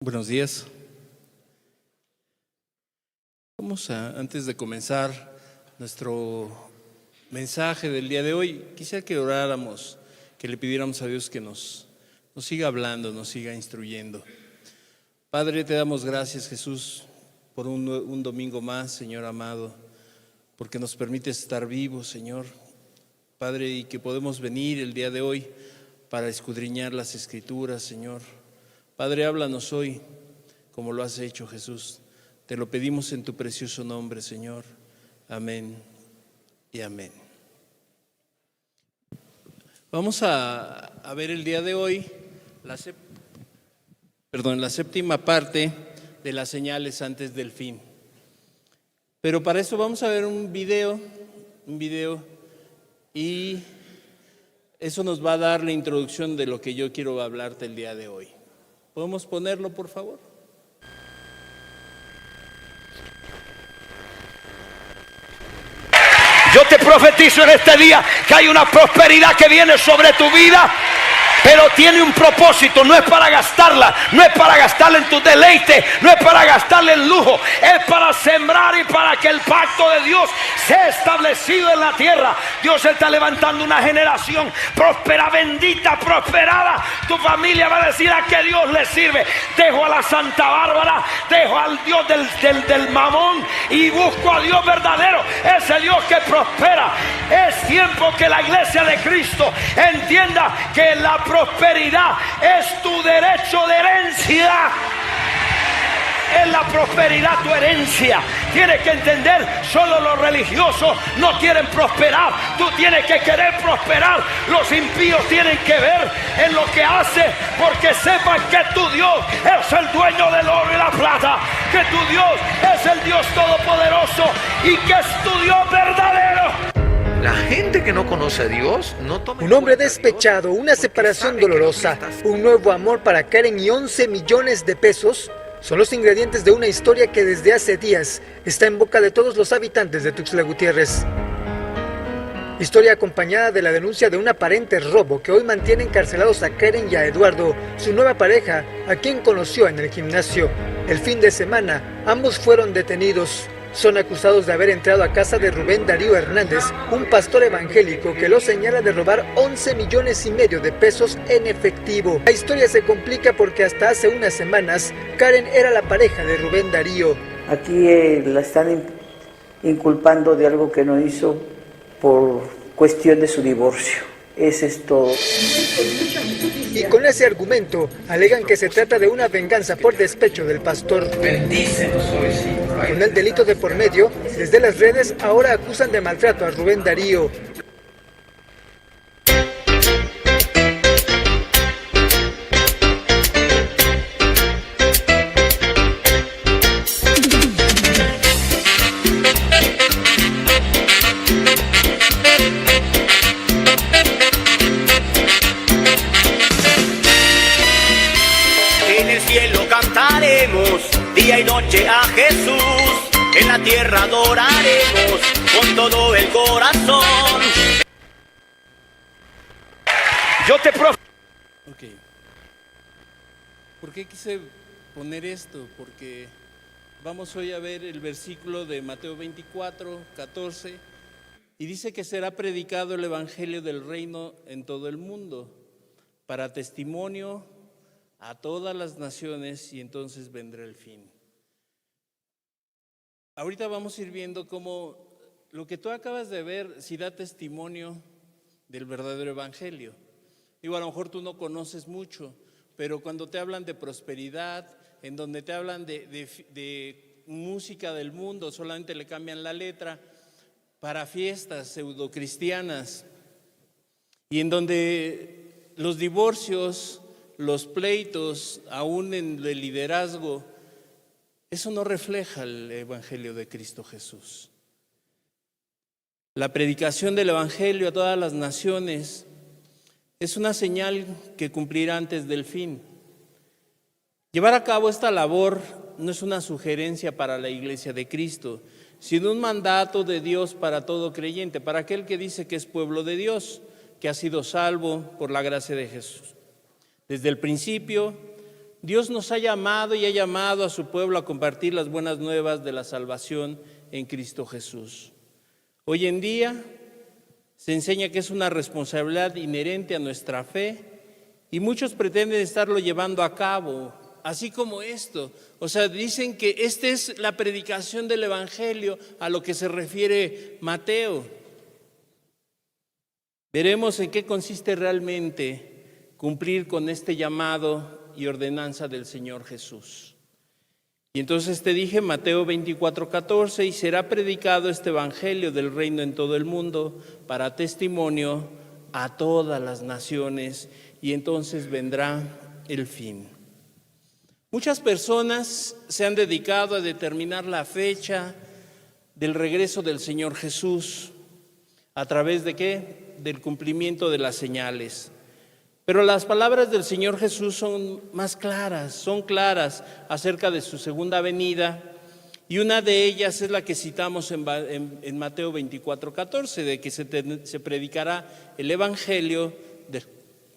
Buenos días. Antes de comenzar nuestro mensaje del día de hoy, quisiera que oráramos, que le pidiéramos a Dios que nos siga hablando, nos siga instruyendo. Padre, te damos gracias, Jesús, por un domingo más, Señor amado, porque nos permites estar vivos, Señor. Padre, y que podemos venir el día de hoy para escudriñar las Escrituras, Señor. Padre, háblanos hoy como lo has hecho, Jesús. Te lo pedimos en tu precioso nombre, Señor. Amén y amén. Vamos a ver el día de hoy la séptima parte de las señales antes del fin. Pero para eso vamos a ver un video y eso nos va a dar la introducción de lo que yo quiero hablarte el día de hoy. ¿Podemos ponerlo, por favor? Yo te profetizo en este día que hay una prosperidad que viene sobre tu vida, pero tiene un propósito. No es para gastarla, no es para gastarla en tu deleite, no es para gastarla en lujo, es para sembrar y para que el pacto de Dios sea establecido en la tierra. Dios está levantando una generación próspera, bendita, prosperada. Tu familia va a decir: ¿a qué Dios le sirve? Dejo a la Santa Bárbara, dejo al Dios del mamón y busco a Dios verdadero, ese Dios que prospera. Es tiempo que la iglesia de Cristo entienda que la prosperidad es tu derecho de herencia. Es la prosperidad tu herencia. Tienes que entender, solo los religiosos no quieren prosperar. Tú tienes que querer prosperar. Los impíos tienen que ver en lo que hace, porque sepan que tu Dios es el dueño del oro y la plata, que tu Dios es el Dios todopoderoso y que es tu Dios verdadero. La gente que no conoce a Dios no toma. Un hombre despechado, una separación dolorosa, un nuevo amor para Karen y 11 millones de pesos son los ingredientes de una historia que desde hace días está en boca de todos los habitantes de Tuxtla Gutiérrez. Historia acompañada de la denuncia de un aparente robo que hoy mantiene encarcelados a Karen y a Eduardo, su nueva pareja, a quien conoció en el gimnasio. El fin de semana, ambos fueron detenidos. Son acusados de haber entrado a casa de Rubén Darío Hernández, un pastor evangélico que los señala de robar 11 millones y medio de pesos en efectivo. La historia se complica porque hasta hace unas semanas, Karen era la pareja de Rubén Darío. Aquí la están inculpando de algo que no hizo por cuestión de su divorcio. Ese es todo. Y con ese argumento, alegan que se trata de una venganza por despecho del pastor. Bendícenos hoy, sí. Con el delito de por medio, desde las redes ahora acusan de maltrato a Rubén Darío. En el cielo cantaremos día y noche a Jesús, en la tierra adoraremos con todo el corazón. Yo te Ok. ¿Por qué quise poner esto? Porque vamos hoy a ver el versículo de Mateo 24, 14, y dice que será predicado el evangelio del reino en todo el mundo, para testimonio a todas las naciones, y entonces vendrá el fin. Ahorita vamos a ir viendo cómo lo que tú acabas de ver si da testimonio del verdadero evangelio. Digo, a lo mejor tú no conoces mucho, pero cuando te hablan de prosperidad, en donde te hablan de música del mundo, solamente le cambian la letra para fiestas pseudocristianas, y en donde los divorcios, los pleitos, aún en el liderazgo, eso no refleja el evangelio de Cristo Jesús. La predicación del evangelio a todas las naciones es una señal que cumplirá antes del fin. Llevar a cabo esta labor no es una sugerencia para la iglesia de Cristo, sino un mandato de Dios para todo creyente, para aquel que dice que es pueblo de Dios, que ha sido salvo por la gracia de Jesús. Desde el principio, Dios nos ha llamado y ha llamado a su pueblo a compartir las buenas nuevas de la salvación en Cristo Jesús. Hoy en día se enseña que es una responsabilidad inherente a nuestra fe y muchos pretenden estarlo llevando a cabo, así como esto. O sea, dicen que esta es la predicación del Evangelio a lo que se refiere Mateo. Veremos en qué consiste realmente cumplir con este llamado y ordenanza del Señor Jesús. Y entonces te dije, Mateo 24:14, y será predicado este evangelio del reino en todo el mundo para testimonio a todas las naciones, y entonces vendrá el fin. Muchas personas se han dedicado a determinar la fecha del regreso del Señor Jesús. ¿A través de qué? Del cumplimiento de las señales. Pero las palabras del Señor Jesús son más claras, son claras acerca de su segunda venida, y una de ellas es la que citamos en Mateo 24:14, de que se predicará el Evangelio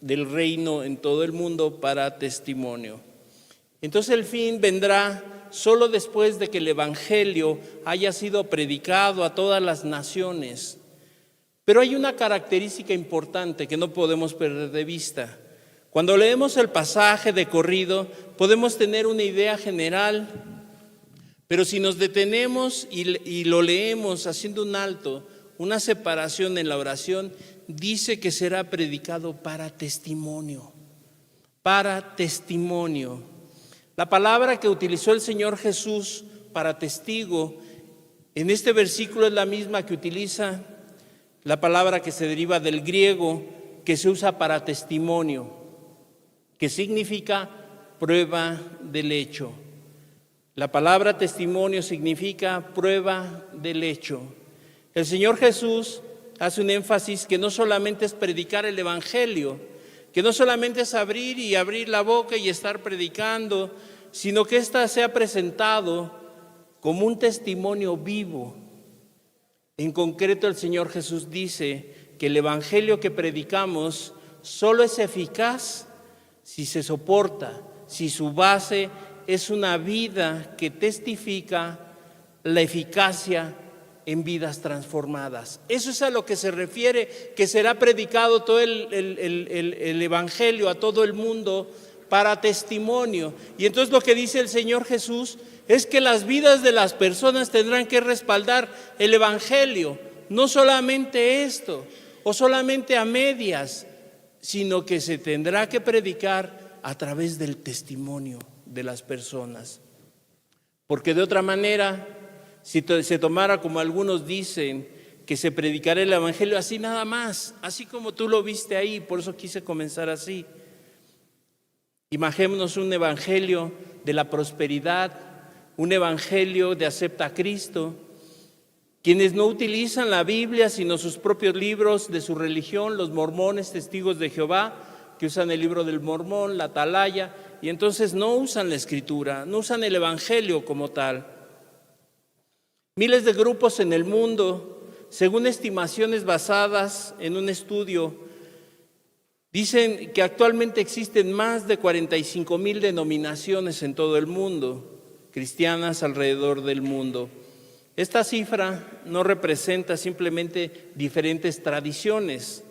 del reino en todo el mundo para testimonio. Entonces el fin vendrá solo después de que el Evangelio haya sido predicado a todas las naciones. Pero hay una característica importante que no podemos perder de vista. Cuando leemos el pasaje de corrido, podemos tener una idea general, pero si nos detenemos y lo leemos haciendo un alto, una separación en la oración, dice que será predicado para testimonio. Para testimonio. La palabra que utilizó el Señor Jesús para testigo, en este versículo es la misma que utiliza la palabra que se deriva del griego, que se usa para testimonio, que significa prueba del hecho. La palabra testimonio significa prueba del hecho. El Señor Jesús hace un énfasis que no solamente es predicar el Evangelio, que no solamente es abrir la boca y estar predicando, sino que ésta sea presentado como un testimonio vivo. En concreto, el Señor Jesús dice que el Evangelio que predicamos solo es eficaz si se soporta, si su base es una vida que testifica la eficacia en vidas transformadas. Eso es a lo que se refiere, que será predicado todo el Evangelio a todo el mundo para testimonio. Y entonces lo que dice el Señor Jesús es que las vidas de las personas tendrán que respaldar el Evangelio, no solamente esto, o solamente a medias, sino que se tendrá que predicar a través del testimonio de las personas. Porque de otra manera, si se tomara como algunos dicen, que se predicará el Evangelio así nada más, así como tú lo viste ahí, por eso quise comenzar así. Imaginémonos un Evangelio de la prosperidad, un Evangelio de acepta a Cristo. Quienes no utilizan la Biblia sino sus propios libros de su religión, los mormones, testigos de Jehová, que usan el libro del Mormón, la Atalaya, y entonces no usan la Escritura, no usan el Evangelio como tal. Miles de grupos en el mundo, según estimaciones basadas en un estudio, dicen que actualmente existen más de 45,000 denominaciones en todo el mundo, cristianas alrededor del mundo. Esta cifra no representa simplemente diferentes tradiciones,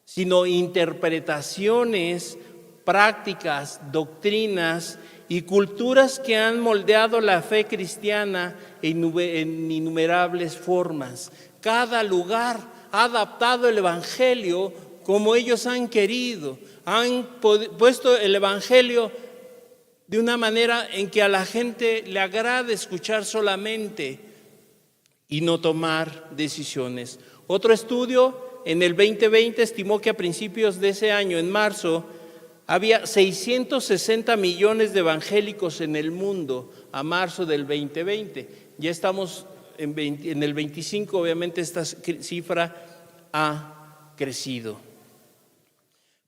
sino interpretaciones, prácticas, doctrinas y culturas que han moldeado la fe cristiana en innumerables formas. Cada lugar ha adaptado el Evangelio como ellos han querido, han puesto el Evangelio de una manera en que a la gente le agrade escuchar solamente y no tomar decisiones. Otro estudio en el 2020 estimó que a principios de ese año, en marzo, había 660 millones de evangélicos en el mundo a marzo del 2020. Ya estamos en el 25, obviamente esta cifra ha crecido.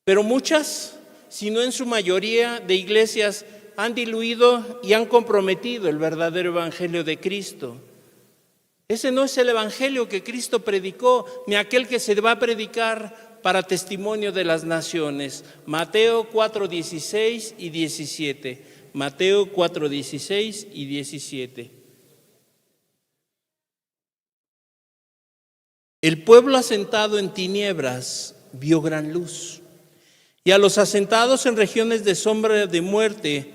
Pero muchas, si no en su mayoría, de iglesias han diluido y han comprometido el verdadero evangelio de Cristo. Ese no es el evangelio que Cristo predicó, ni aquel que se va a predicar para testimonio de las naciones. Mateo 4:16 y 17. Mateo 4:16 y 17. El pueblo asentado en tinieblas vio gran luz, y a los asentados en regiones de sombra de muerte,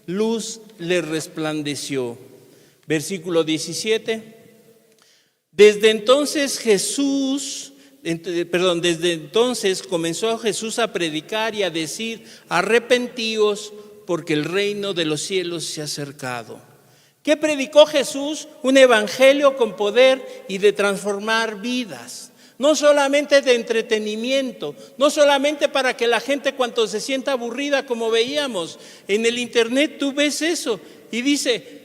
luz les resplandeció. Versículo 17. Desde entonces comenzó Jesús a predicar y a decir: arrepentíos, porque el reino de los cielos se ha acercado. ¿Qué predicó Jesús? Un evangelio con poder y de transformar vidas. No solamente de entretenimiento, no solamente para que la gente, cuando se sienta aburrida, como veíamos en el internet, tú ves eso y dice: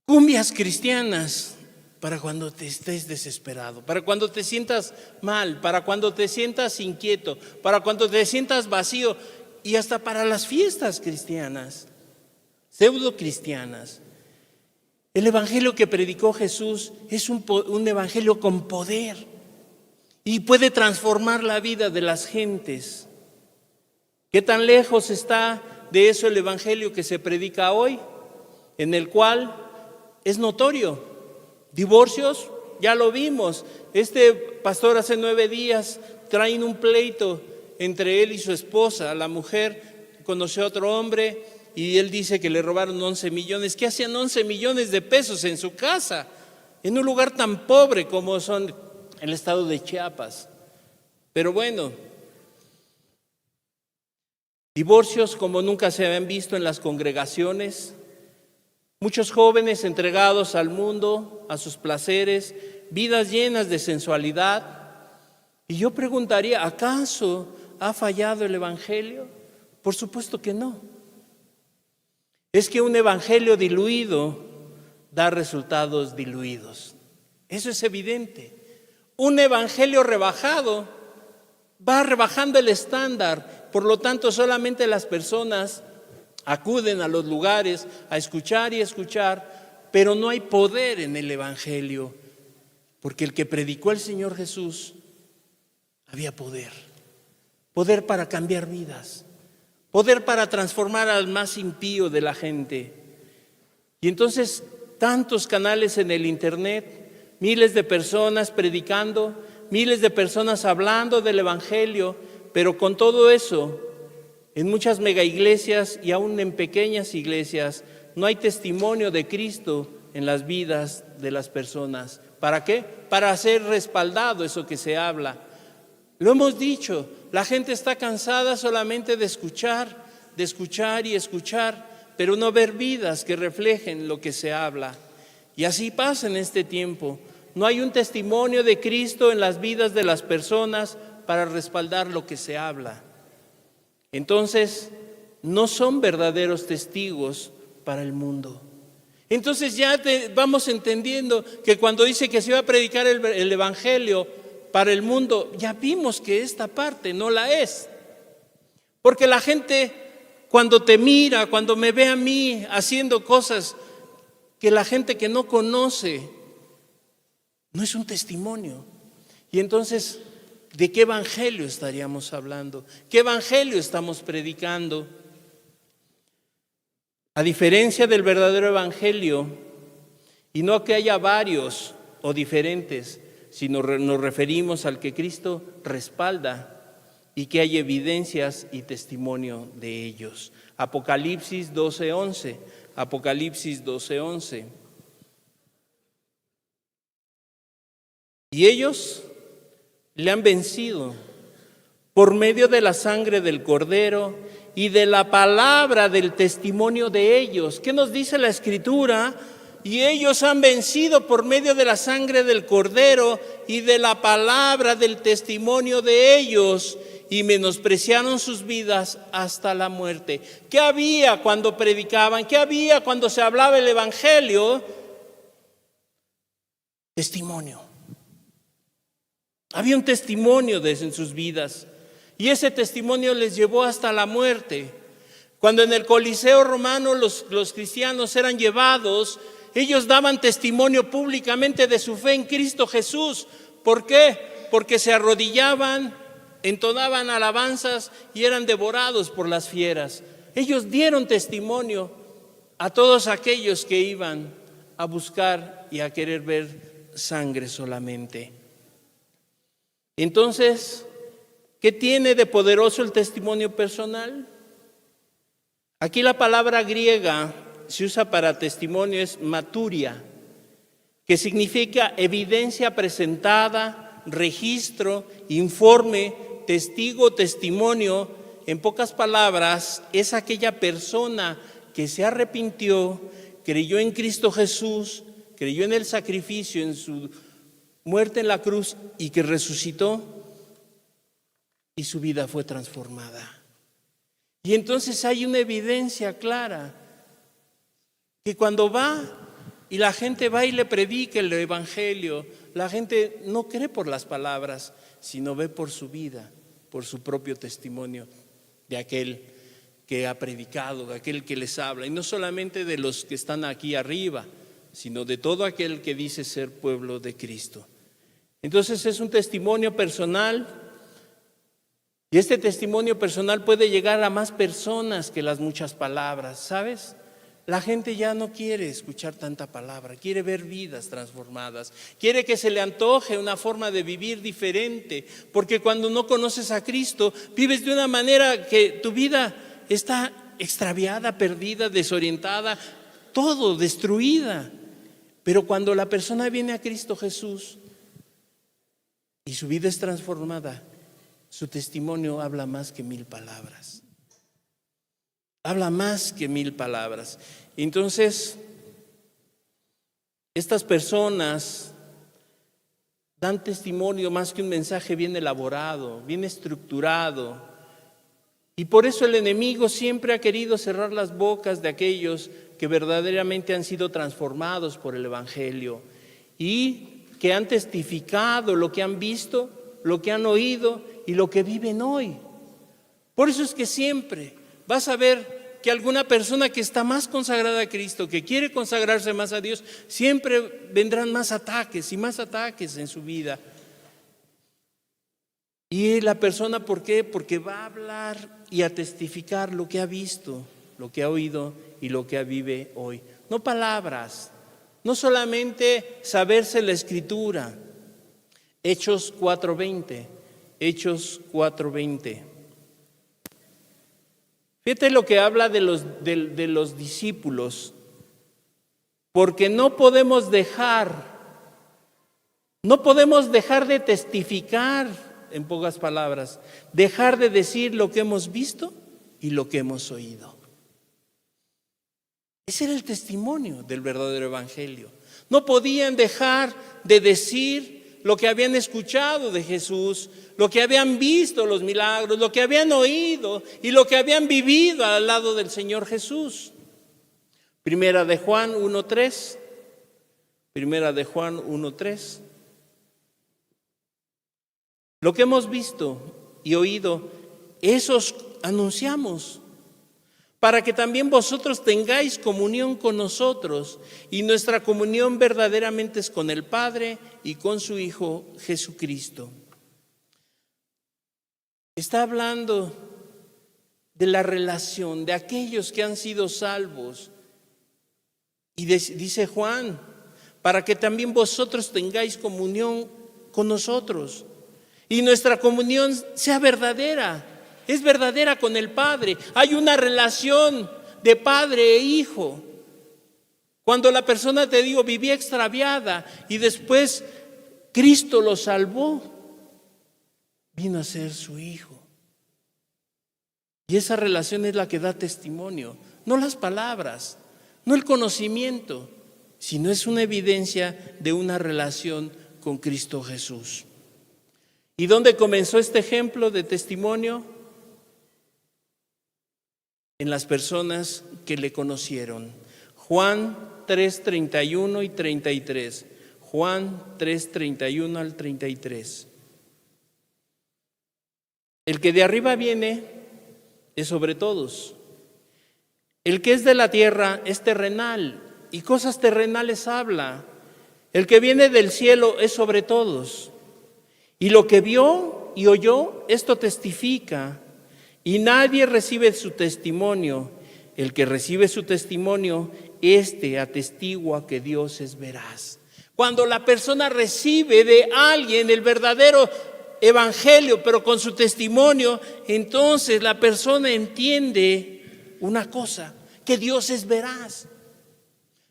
cumbias cristianas para cuando te estés desesperado, para cuando te sientas mal, para cuando te sientas inquieto, para cuando te sientas vacío, y hasta para las fiestas cristianas, pseudo cristianas. El evangelio que predicó Jesús es un evangelio con poder y puede transformar la vida de las gentes. ¿Qué tan lejos está de eso el evangelio que se predica hoy? En el cual es notorio. Divorcios, ya lo vimos. Este pastor hace 9 días traen un pleito entre él y su esposa. La mujer conoció a otro hombre y él dice que le robaron 11 millones. ¿Qué hacían 11 millones de pesos en su casa? En un lugar tan pobre como son el estado de Chiapas. Pero bueno, divorcios como nunca se habían visto en las congregaciones. Muchos jóvenes entregados al mundo, a sus placeres, vidas llenas de sensualidad. Y yo preguntaría, ¿acaso ha fallado el evangelio? Por supuesto que no. Es que un evangelio diluido da resultados diluidos. Eso es evidente. Un evangelio rebajado va rebajando el estándar. Por lo tanto, solamente las personas acuden a los lugares a escuchar y escuchar, pero no hay poder en el evangelio, porque el que predicó el Señor Jesús había poder. Poder para cambiar vidas. Poder para transformar al más impío de la gente. Y entonces, tantos canales en el internet, miles de personas predicando, miles de personas hablando del evangelio, pero con todo eso, en muchas mega iglesias y aún en pequeñas iglesias, no hay testimonio de Cristo en las vidas de las personas. ¿Para qué? Para hacer respaldado eso que se habla. Lo hemos dicho, la gente está cansada solamente de escuchar y escuchar, pero no ver vidas que reflejen lo que se habla. Y así pasa en este tiempo. No hay un testimonio de Cristo en las vidas de las personas para respaldar lo que se habla. Entonces, no son verdaderos testigos para el mundo. Entonces ya vamos entendiendo que cuando dice que se iba a predicar el evangelio para el mundo, ya vimos que esta parte no la es. Porque la gente, cuando te mira, cuando me ve a mí haciendo cosas que la gente que no conoce, no es un testimonio. Y entonces, ¿de qué evangelio estaríamos hablando? ¿Qué evangelio estamos predicando? A diferencia del verdadero evangelio, y no que haya varios o diferentes, sino nos referimos al que Cristo respalda y que hay evidencias y testimonio de ellos. Apocalipsis 12:11. Apocalipsis 12:11. Y ellos le han vencido por medio de la sangre del Cordero y de la palabra del testimonio de ellos. ¿Qué nos dice la Escritura? Y ellos han vencido por medio de la sangre del Cordero y de la palabra del testimonio de ellos, y menospreciaron sus vidas hasta la muerte. ¿Qué había cuando predicaban? ¿Qué había cuando se hablaba el evangelio? Testimonio. Había un testimonio en sus vidas, y ese testimonio les llevó hasta la muerte. Cuando en el Coliseo romano los cristianos eran llevados, ellos daban testimonio públicamente de su fe en Cristo Jesús. ¿Por qué? Porque se arrodillaban, entonaban alabanzas y eran devorados por las fieras. Ellos dieron testimonio a todos aquellos que iban a buscar y a querer ver sangre solamente. Entonces, ¿qué tiene de poderoso el testimonio personal? Aquí la palabra griega se usa para testimonio, es maturia, que significa evidencia presentada, registro, informe, testigo, testimonio. En pocas palabras, es aquella persona que se arrepintió, creyó en Cristo Jesús, creyó en el sacrificio, en su muerte en la cruz y que resucitó y su vida fue transformada. Y entonces hay una evidencia clara que cuando va y la gente va y le predica el evangelio, la gente no cree por las palabras, sino ve por su vida, por su propio testimonio de aquel que ha predicado, de aquel que les habla, y no solamente de los que están aquí arriba, sino de todo aquel que dice ser pueblo de Cristo. Entonces es un testimonio personal, y este testimonio personal puede llegar a más personas que las muchas palabras, ¿sabes? La gente ya no quiere escuchar tanta palabra, quiere ver vidas transformadas, quiere que se le antoje una forma de vivir diferente, porque cuando no conoces a Cristo, vives de una manera que tu vida está extraviada, perdida, desorientada, todo destruida. Pero cuando la persona viene a Cristo Jesús y su vida es transformada, su testimonio habla más que 1000 palabras. Habla más que 1000 palabras. Entonces, estas personas dan testimonio más que un mensaje bien elaborado, bien estructurado. Y por eso el enemigo siempre ha querido cerrar las bocas de aquellos que verdaderamente han sido transformados por el evangelio y que han testificado lo que han visto, lo que han oído y lo que viven hoy. Por eso es que siempre vas a ver que alguna persona que está más consagrada a Cristo, que quiere consagrarse más a Dios, siempre vendrán más ataques y más ataques en su vida. Y la persona, ¿por qué? Porque va a hablar y a testificar lo que ha visto, lo que ha oído y lo que vive hoy. No palabras, no solamente saberse la Escritura. Hechos 4:20, Hechos 4:20. Fíjate lo que habla de los discípulos, porque no podemos dejar de testificar. En pocas palabras, dejar de decir lo que hemos visto y lo que hemos oído. Ese era el testimonio del verdadero evangelio. No podían dejar de decir lo que habían escuchado de Jesús, lo que habían visto, los milagros, lo que habían oído y lo que habían vivido al lado del Señor Jesús. Primera de Juan 1:3. Primera de Juan 1:3. Lo que hemos visto y oído, eso os anunciamos, para que también vosotros tengáis comunión con nosotros, y nuestra comunión verdaderamente es con el Padre y con su Hijo Jesucristo. Está hablando de la relación de aquellos que han sido salvos. Y dice Juan, para que también vosotros tengáis comunión con nosotros. Y nuestra comunión sea verdadera, es verdadera con el Padre. Hay una relación de padre e hijo. Cuando la persona, te digo, vivía extraviada y después Cristo lo salvó, vino a ser su hijo. Y esa relación es la que da testimonio, no las palabras, no el conocimiento, sino es una evidencia de una relación con Cristo Jesús. ¿Y dónde comenzó este ejemplo de testimonio? En las personas que le conocieron. Juan 3:31 y 33. Juan 3:31 al 33. El que de arriba viene es sobre todos. El que es de la tierra es terrenal y cosas terrenales habla. El que viene del cielo es sobre todos. Y lo que vio y oyó, esto testifica, y nadie recibe su testimonio. El que recibe su testimonio, este atestigua que Dios es veraz. Cuando la persona recibe de alguien el verdadero evangelio, pero con su testimonio, entonces la persona entiende una cosa, que Dios es veraz,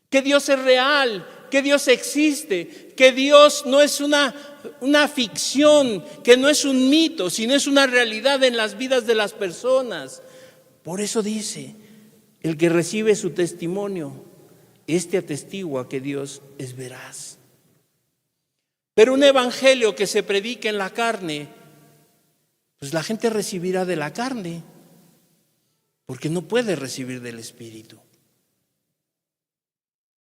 que Dios es real, que Dios existe, que Dios no es una ficción, que no es un mito, sino es una realidad en las vidas de las personas. Por eso dice, el que recibe su testimonio, este atestigua que Dios es veraz. Pero un evangelio que se predica en la carne, pues la gente recibirá de la carne, porque no puede recibir del Espíritu.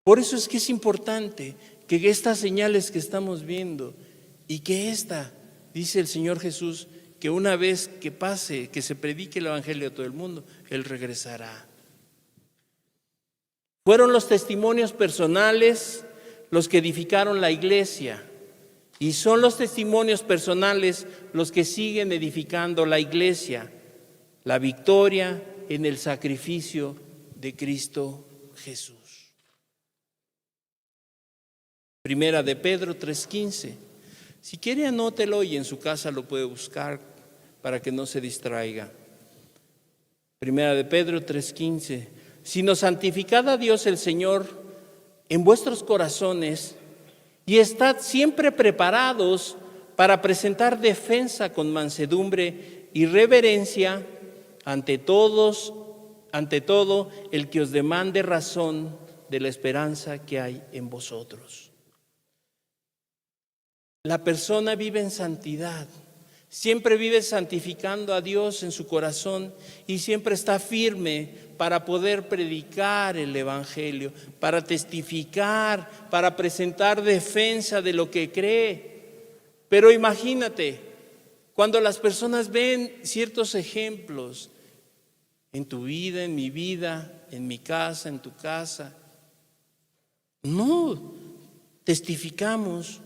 Por eso es que es importante que estas señales que estamos viendo y que dice el Señor Jesús, que una vez que pase, que se predique el evangelio a todo el mundo, Él regresará. Fueron los testimonios personales los que edificaron la iglesia, y son los testimonios personales los que siguen edificando la iglesia, la victoria en el sacrificio de Cristo Jesús. Primera de Pedro 3:15. Si quiere anótelo y en su casa lo puede buscar para que no se distraiga. Primera de Pedro 3:15. Sino santificad a Dios el Señor en vuestros corazones y estad siempre preparados para presentar defensa con mansedumbre y reverencia ante todo el que os demande razón de la esperanza que hay en vosotros. La persona vive en santidad, siempre vive santificando a Dios en su corazón y siempre está firme para poder predicar el evangelio, para testificar, para presentar defensa de lo que cree. Pero imagínate, cuando las personas ven ciertos ejemplos en tu vida, en mi vida, en mi casa, en tu casa, no testificamos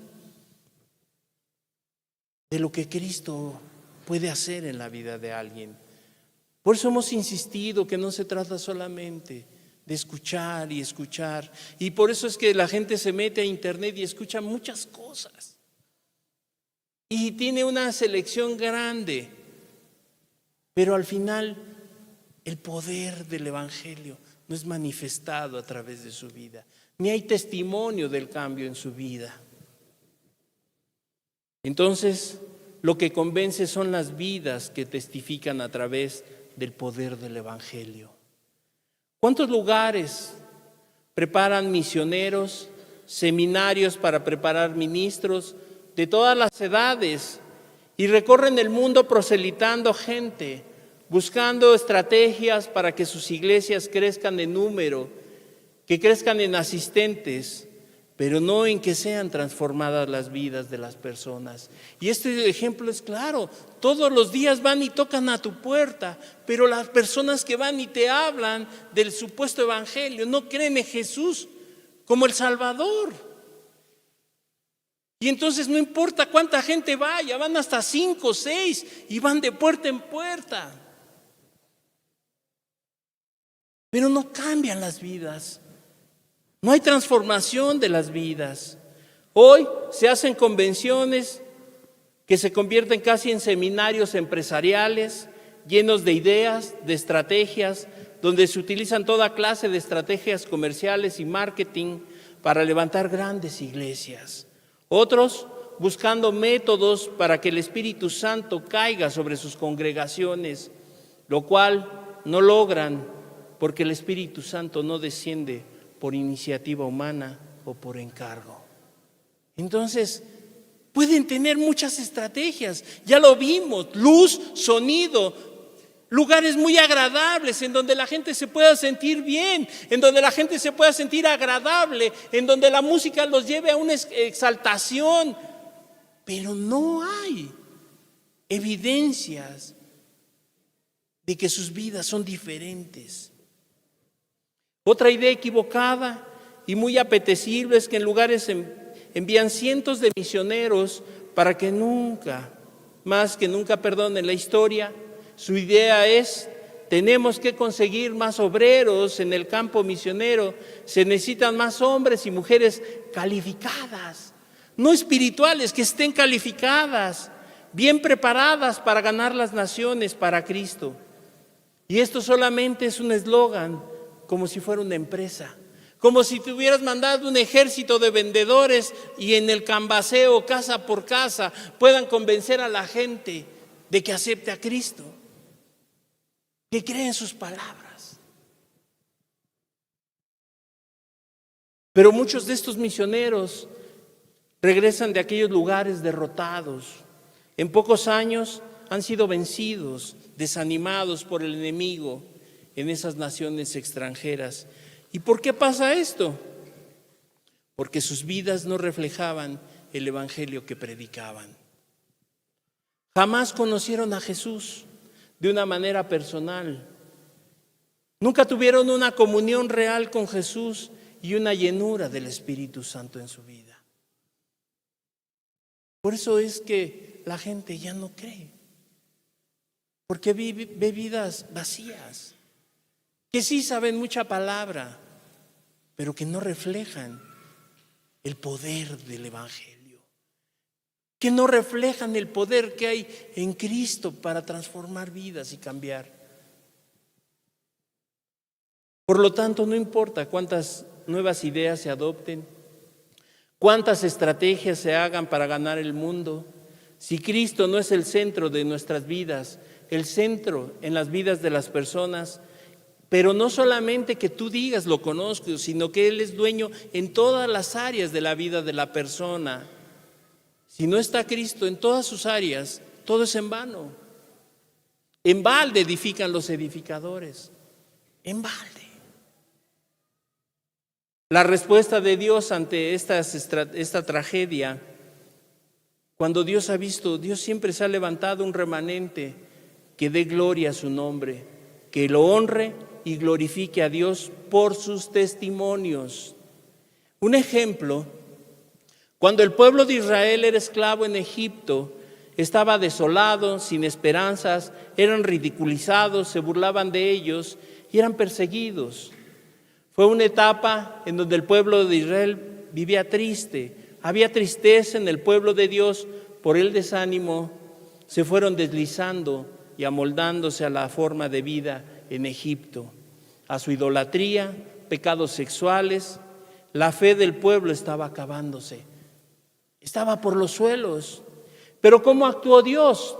de lo que Cristo puede hacer en la vida de alguien. Por eso hemos insistido que no se trata solamente de escuchar y escuchar. Y por eso es que la gente se mete a internet y escucha muchas cosas. Y tiene una selección grande. Pero al final, el poder del evangelio no es manifestado a través de su vida. Ni hay testimonio del cambio en su vida. Entonces, lo que convence son las vidas que testifican a través del poder del evangelio. ¿Cuántos lugares preparan misioneros, seminarios para preparar ministros de todas las edades y recorren el mundo proselitando gente, buscando estrategias para que sus iglesias crezcan en número, que crezcan en asistentes, pero no en que sean transformadas las vidas de las personas? Y este ejemplo es claro. Todos los días van y tocan a tu puerta, pero las personas que van y te hablan del supuesto evangelio no creen en Jesús como el Salvador. Y entonces no importa cuánta gente vaya, van hasta 5 o 6 y van de puerta en puerta. Pero no cambian las vidas. No hay transformación de las vidas. Hoy se hacen convenciones que se convierten casi en seminarios empresariales, llenos de ideas, de estrategias, donde se utilizan toda clase de estrategias comerciales y marketing para levantar grandes iglesias. Otros buscando métodos para que el Espíritu Santo caiga sobre sus congregaciones, lo cual no logran porque el Espíritu Santo no desciende por iniciativa humana o por encargo. Entonces, pueden tener muchas estrategias, ya lo vimos, luz, sonido, lugares muy agradables en donde la gente se pueda sentir bien, en donde la gente se pueda sentir agradable, en donde la música los lleve a una exaltación, pero no hay evidencias de que sus vidas son diferentes. Otra idea equivocada y muy apetecible es que en lugares envían cientos de misioneros para que nunca, más que nunca perdonen la historia. Su idea es: tenemos que conseguir más obreros en el campo misionero, se necesitan más hombres y mujeres calificadas, no espirituales, que estén calificadas, bien preparadas para ganar las naciones para Cristo. Y esto solamente es un eslogan, como si fuera una empresa, como si te hubieras mandado un ejército de vendedores y en el canvaseo, casa por casa, puedan convencer a la gente de que acepte a Cristo, que cree en sus palabras. Pero muchos de estos misioneros regresan de aquellos lugares derrotados. En pocos años han sido vencidos, desanimados por el enemigo en esas naciones extranjeras. ¿Y por qué pasa esto? Porque sus vidas no reflejaban el evangelio que predicaban. Jamás conocieron a Jesús de una manera personal. Nunca tuvieron una comunión real con Jesús y una llenura del Espíritu Santo en su vida. Por eso es que la gente ya no cree, porque ve vidas vacías, que sí saben mucha palabra, pero que no reflejan el poder del Evangelio, que no reflejan el poder que hay en Cristo para transformar vidas y cambiar. Por lo tanto, no importa cuántas nuevas ideas se adopten, cuántas estrategias se hagan para ganar el mundo, si Cristo no es el centro de nuestras vidas, el centro en las vidas de las personas, pero no solamente que tú digas lo conozco, sino que Él es dueño en todas las áreas de la vida de la persona. Si no está Cristo en todas sus áreas, todo es en vano. En balde edifican los edificadores, en balde. La respuesta de Dios ante esta tragedia, cuando Dios ha visto, Dios siempre se ha levantado un remanente que dé gloria a su nombre, que lo honre y glorifique a Dios por sus testimonios. Un ejemplo: cuando el pueblo de Israel era esclavo en Egipto, estaba desolado, sin esperanzas, eran ridiculizados, se burlaban de ellos y eran perseguidos. Fue una etapa en donde el pueblo de Israel vivía triste. Había tristeza en el pueblo de Dios por el desánimo. Se fueron deslizando y amoldándose a la forma de vida en Egipto, a su idolatría, pecados sexuales. La fe del pueblo estaba acabándose, estaba por los suelos. Pero ¿cómo actuó Dios?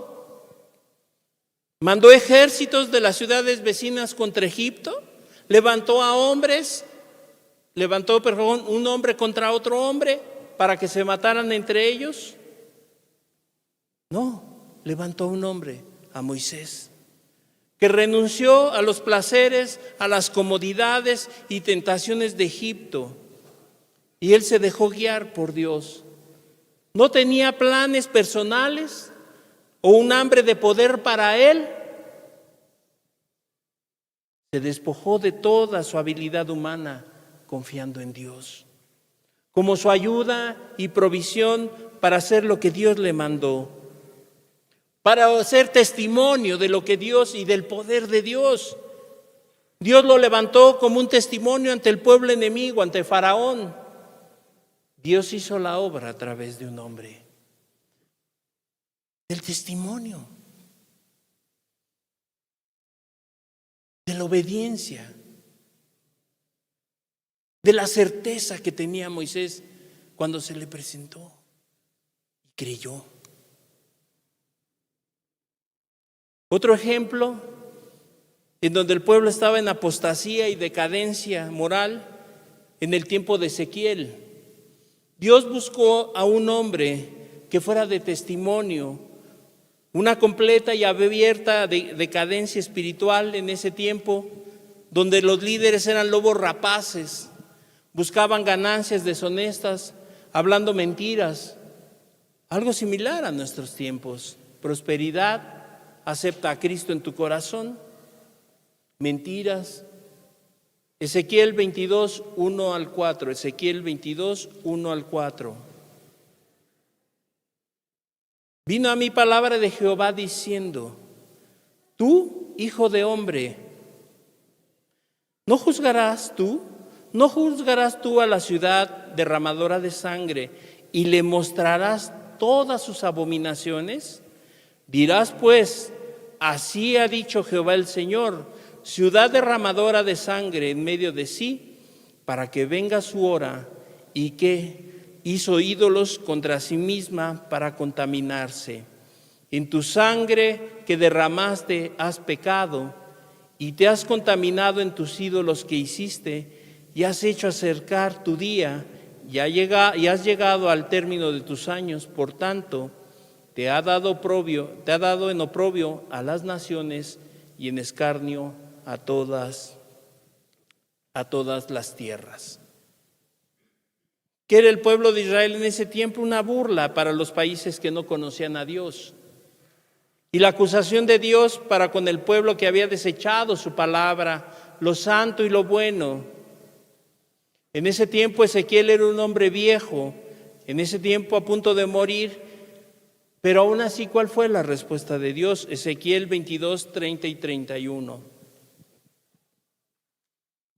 Mandó ejércitos de las ciudades vecinas contra Egipto, levantó un hombre contra otro hombre para que se mataran entre ellos. No, levantó un hombre, a Moisés, que renunció a los placeres, a las comodidades y tentaciones de Egipto, y él se dejó guiar por Dios. No tenía planes personales o un hambre de poder para él. Se despojó de toda su habilidad humana, confiando en Dios como su ayuda y provisión para hacer lo que Dios le mandó, para hacer testimonio de lo que Dios y del poder de Dios. Dios lo levantó como un testimonio ante el pueblo enemigo, ante Faraón. Dios hizo la obra a través de un hombre. Del testimonio, de la obediencia, de la certeza que tenía Moisés cuando se le presentó y creyó. Otro ejemplo en donde el pueblo estaba en apostasía y decadencia moral, en el tiempo de Ezequiel. Dios buscó a un hombre que fuera de testimonio, una completa y abierta decadencia espiritual en ese tiempo, donde los líderes eran lobos rapaces, buscaban ganancias deshonestas, hablando mentiras, algo similar a nuestros tiempos. Prosperidad, acepta a Cristo en tu corazón, mentiras. Ezequiel 22, 1 al 4, Ezequiel 22, 1 al 4. Vino a mí palabra de Jehová diciendo: tú, hijo de hombre, ¿no juzgarás tú a la ciudad derramadora de sangre y le mostrarás todas sus abominaciones? Dirás pues: así ha dicho Jehová el Señor, ciudad derramadora de sangre en medio de sí, para que venga su hora, y que hizo ídolos contra sí misma para contaminarse. En tu sangre que derramaste has pecado, y te has contaminado en tus ídolos que hiciste, y has hecho acercar tu día, y has llegado al término de tus años. Por tanto, te ha dado en oprobio a las naciones, y en escarnio a todas las tierras. ¿Qué era el pueblo de Israel en ese tiempo? Una burla para los países que no conocían a Dios. Y la acusación de Dios para con el pueblo que había desechado su palabra, lo santo y lo bueno. En ese tiempo Ezequiel era un hombre viejo, en ese tiempo a punto de morir, pero aún así, ¿cuál fue la respuesta de Dios? Ezequiel 22, 30 y 31.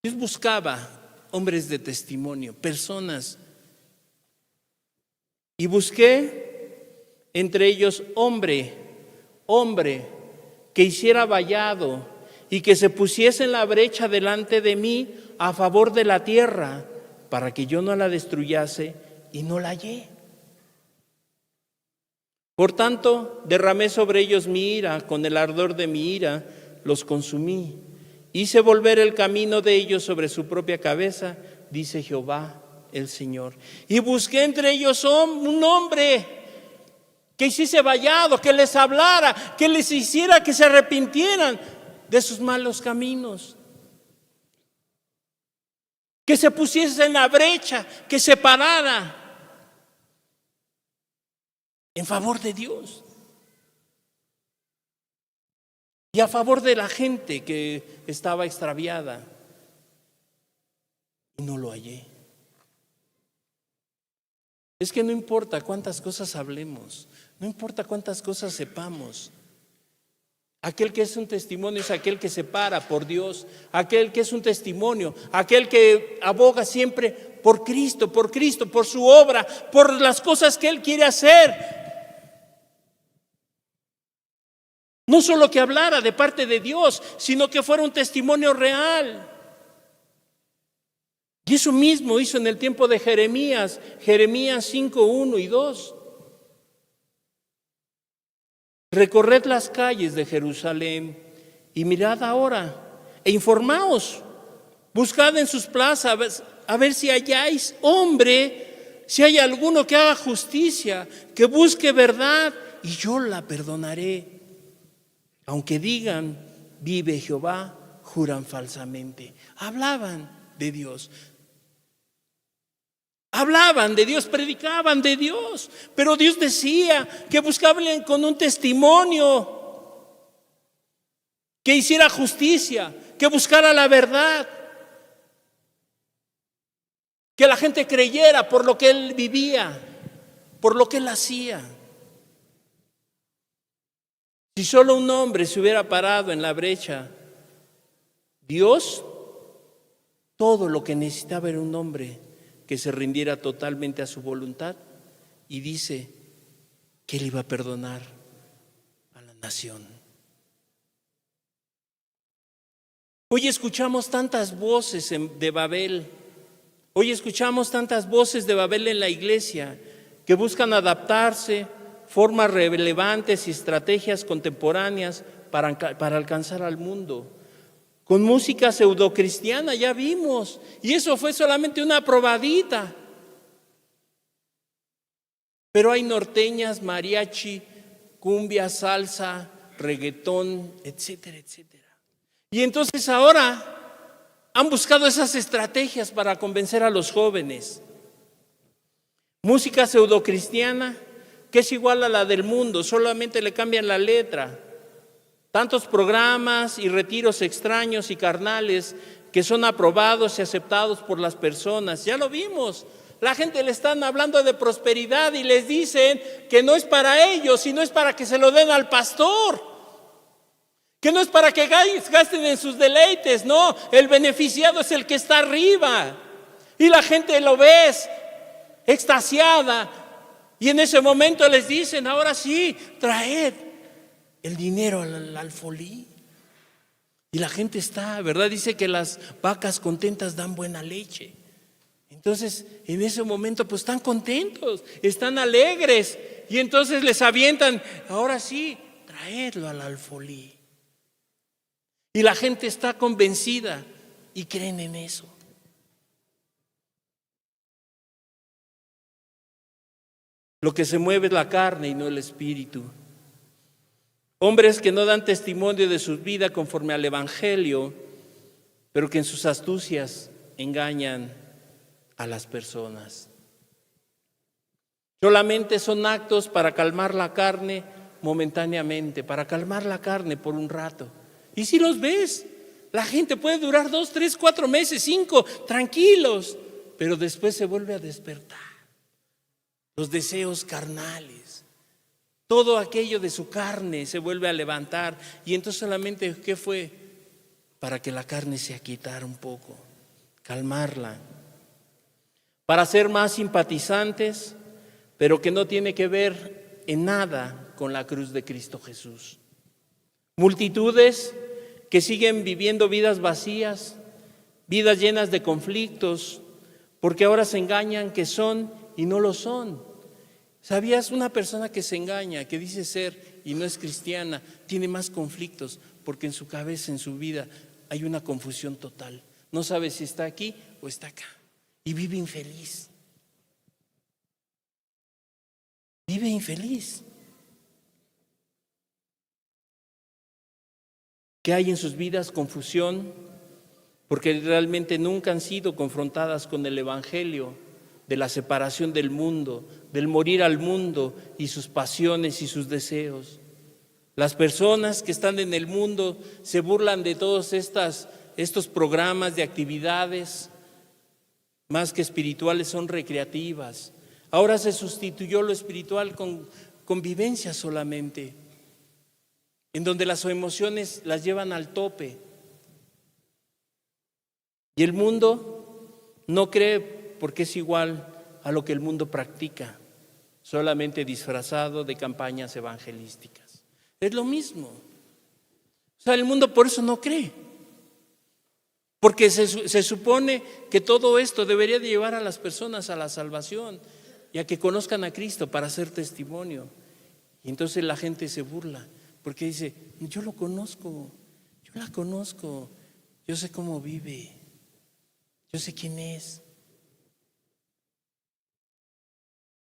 Dios buscaba hombres de testimonio, personas. Y busqué entre ellos hombre que hiciera vallado y que se pusiese en la brecha delante de mí a favor de la tierra, para que yo no la destruyase, y no la hallé. Por tanto, derramé sobre ellos mi ira, con el ardor de mi ira los consumí. Hice volver el camino de ellos sobre su propia cabeza, dice Jehová el Señor. Y busqué entre ellos un hombre que hiciese vallado, que les hablara, que les hiciera que se arrepintieran de sus malos caminos, que se pusiese en la brecha, que se parara en favor de Dios y a favor de la gente que estaba extraviada. Y no lo hallé. Es que no importa cuántas cosas hablemos, no importa cuántas cosas sepamos. Aquel que es un testimonio es aquel que se para por Dios, aquel que es un testimonio, aquel que aboga siempre por Cristo, por su obra, por las cosas que Él quiere hacer. No solo que hablara de parte de Dios, sino que fuera un testimonio real. Y eso mismo hizo en el tiempo de Jeremías 5, 1 y 2. Recorred las calles de Jerusalén y mirad ahora e informaos. Buscad en sus plazas a ver si halláis hombre, si hay alguno que haga justicia, que busque verdad, y yo la perdonaré. Aunque digan, vive Jehová, juran falsamente. Hablaban de Dios. Hablaban de Dios, predicaban de Dios, pero Dios decía que buscaban con un testimonio, que hiciera justicia, que buscara la verdad, que la gente creyera por lo que Él vivía, por lo que Él hacía. Si solo un hombre se hubiera parado en la brecha, Dios, todo lo que necesitaba era un hombre que se rindiera totalmente a su voluntad, y dice que Él iba a perdonar a la nación. Hoy escuchamos tantas voces de Babel, hoy escuchamos tantas voces de Babel en la iglesia que buscan adaptarse, formas relevantes y estrategias contemporáneas para alcanzar al mundo. Con música pseudocristiana, ya vimos, y eso fue solamente una probadita. Pero hay norteñas, mariachi, cumbia, salsa, reggaetón, etcétera, etcétera. Y entonces ahora han buscado esas estrategias para convencer a los jóvenes. Música pseudocristiana, que es igual a la del mundo, solamente le cambian la letra. Tantos programas y retiros extraños y carnales que son aprobados y aceptados por las personas. Ya lo vimos. La gente le están hablando de prosperidad y les dicen que no es para ellos, sino es para que se lo den al pastor. Que no es para que gasten en sus deleites, no, el beneficiado es el que está arriba. Y la gente lo ve extasiada. Y en ese momento les dicen, ahora sí, traed el dinero al alfolí. Y la gente está, ¿verdad? Dice que las vacas contentas dan buena leche. Entonces, en ese momento, pues están contentos, están alegres. Y entonces les avientan, ahora sí, traedlo al alfolí. Y la gente está convencida y creen en eso. Lo que se mueve es la carne y no el espíritu. Hombres que no dan testimonio de su vida conforme al Evangelio, pero que en sus astucias engañan a las personas. Solamente son actos para calmar la carne momentáneamente, para calmar la carne por un rato. Y si los ves, la gente puede durar 2, 3, 4 meses, 5, tranquilos, pero después se vuelve a despertar. Los deseos carnales, todo aquello de su carne se vuelve a levantar. Y entonces solamente, ¿qué fue? Para que la carne se aquietara un poco, calmarla. Para ser más simpatizantes, pero que no tiene que ver en nada con la cruz de Cristo Jesús. Multitudes que siguen viviendo vidas vacías, vidas llenas de conflictos, porque ahora se engañan que son y no lo son. ¿Sabías? Una persona que se engaña, que dice ser y no es cristiana, tiene más conflictos, porque en su cabeza, en su vida, hay una confusión total. No sabe si está aquí o está acá. Y vive infeliz. Vive infeliz. ¿Qué hay en sus vidas? Confusión, porque realmente nunca han sido confrontadas con el Evangelio de la separación del mundo, del morir al mundo y sus pasiones y sus deseos. Las personas que están en el mundo se burlan de todos estos programas de actividades, más que espirituales, son recreativas. Ahora se sustituyó lo espiritual con convivencia solamente, en donde las emociones las llevan al tope. Y el mundo no cree porque es igual a lo que el mundo practica, solamente disfrazado de campañas evangelísticas. Es lo mismo. O sea, el mundo por eso no cree. Porque se supone que todo esto debería de llevar a las personas a la salvación y a que conozcan a Cristo para hacer testimonio. Y entonces la gente se burla. Porque dice, yo lo conozco, yo la conozco, yo sé cómo vive, yo sé quién es.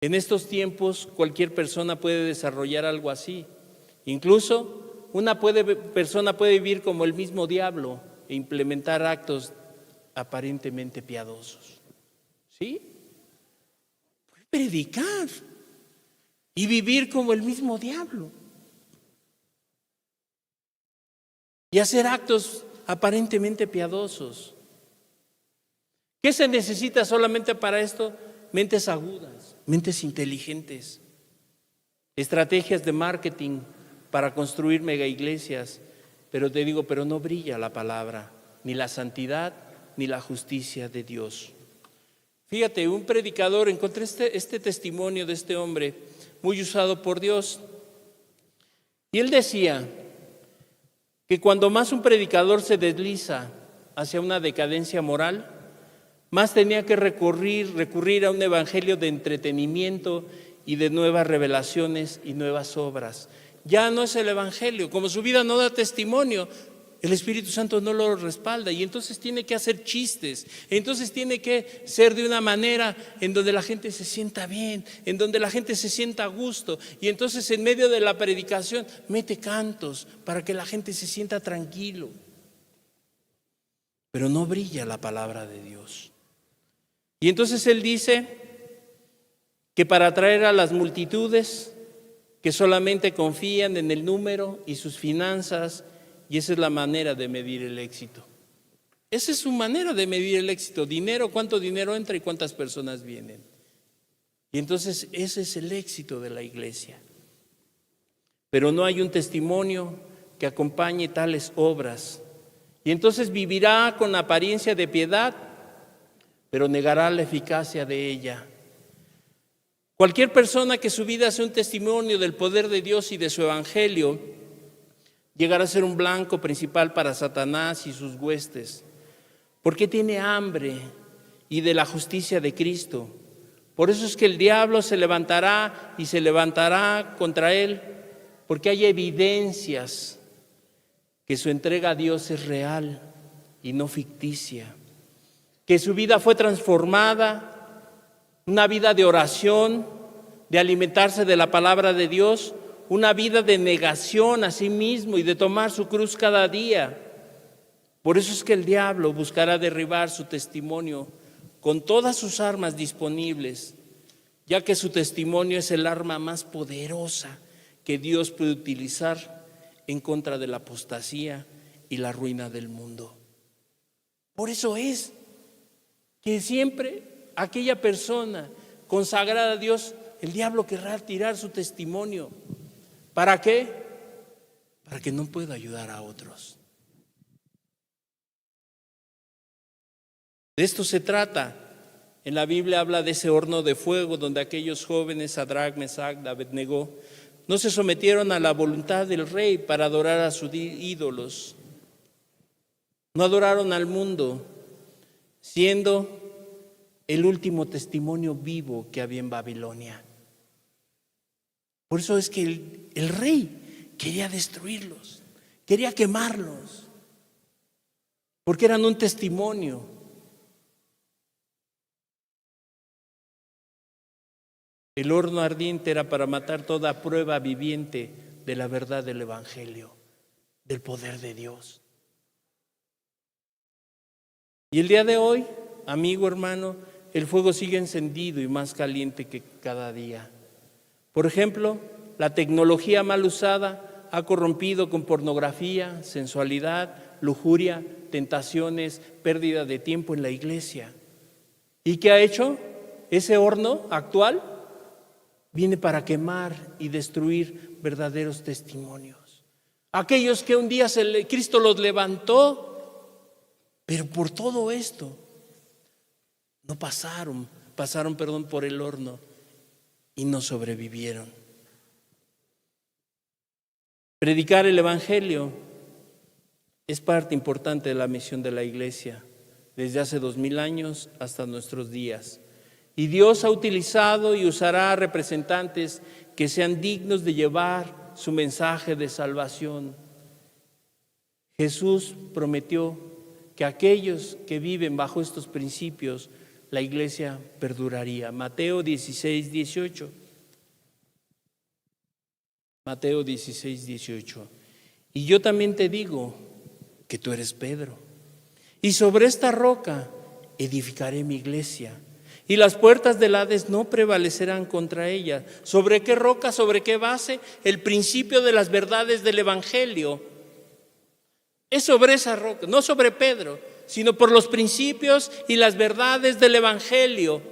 En estos tiempos cualquier persona puede desarrollar algo así. Incluso una persona puede vivir como el mismo diablo e implementar actos aparentemente piadosos. ¿Sí? Puede predicar y vivir como el mismo diablo. Y hacer actos aparentemente piadosos. ¿Qué se necesita solamente para esto? Mentes agudas, mentes inteligentes, estrategias de marketing para construir mega iglesias. Pero te digo, pero no brilla la palabra, ni la santidad, ni la justicia de Dios. Fíjate, un predicador, encontré este testimonio de este hombre, muy usado por Dios. Y él decía que cuando más un predicador se hacia una decadencia moral, más tenía que recurrir a un evangelio de entretenimiento y de nuevas revelaciones y nuevas obras. Ya no es el evangelio, como su vida no da testimonio, el Espíritu Santo no lo respalda y entonces tiene que hacer chistes, entonces tiene que ser de una manera en donde la gente se sienta bien, en donde la gente se sienta a gusto, y entonces en medio de la predicación mete cantos para que la gente se sienta tranquilo. Pero no brilla la palabra de Dios. Y entonces él dice que para atraer a las multitudes que solamente confían en el número y sus finanzas, y esa es la manera de medir el éxito. Esa es su manera de medir el éxito. Dinero, cuánto dinero entra y cuántas personas vienen. Y entonces ese es el éxito de la iglesia. Pero no hay un testimonio que acompañe tales obras. Y entonces vivirá con apariencia de piedad, pero negará la eficacia de ella. Cualquier persona que su vida sea un testimonio del poder de Dios y de su evangelio, llegará a ser un blanco principal para Satanás y sus huestes, porque tiene hambre y de la justicia de Cristo. Por eso es que el diablo se levantará y se levantará contra él, porque hay evidencias que su entrega a Dios es real y no ficticia, que su vida fue transformada, una vida de oración, de alimentarse de la palabra de Dios, una vida de negación a sí mismo y de tomar su cruz cada día. Por eso es que el diablo buscará derribar su testimonio con todas sus armas disponibles, ya que su testimonio es el arma más poderosa que Dios puede utilizar en contra de la apostasía y la ruina del mundo. Por eso es que siempre aquella persona consagrada a Dios, el diablo querrá tirar su testimonio. ¿Para qué? Para que no pueda ayudar a otros. De esto se trata. En la Biblia habla de ese horno de fuego donde aquellos jóvenes, Sadrach, Mesach, Abednego, no se sometieron a la voluntad del rey para adorar a sus ídolos. No adoraron al mundo, siendo el último testimonio vivo que había en Babilonia. Por eso es que el rey quería destruirlos, quería quemarlos, porque eran un testimonio. El horno ardiente era para matar toda prueba viviente de la verdad del Evangelio, del poder de Dios. Y el día de hoy, amigo, hermano, el fuego sigue encendido y más caliente que cada día. Por ejemplo, la tecnología mal usada ha corrompido con pornografía, sensualidad, lujuria, tentaciones, pérdida de tiempo en la iglesia. ¿Y qué ha hecho? Ese horno actual viene para quemar y destruir verdaderos testimonios. Aquellos que un día Cristo los levantó, pero por todo esto no pasaron por el horno y no sobrevivieron. Predicar el Evangelio es parte importante de la misión de la iglesia, desde hace 2000 años hasta nuestros días. Y Dios ha utilizado y usará representantes que sean dignos de llevar su mensaje de salvación. Jesús prometió que aquellos que viven bajo estos principios, la iglesia perduraría. Mateo 16, 18. Mateo 16, 18. Y yo también te digo que tú eres Pedro, y sobre esta roca edificaré mi iglesia, y las puertas del Hades no prevalecerán contra ella. ¿Sobre qué roca? ¿Sobre qué base? El principio de las verdades del Evangelio. Es sobre esa roca, no sobre Pedro, sino por los principios y las verdades del Evangelio.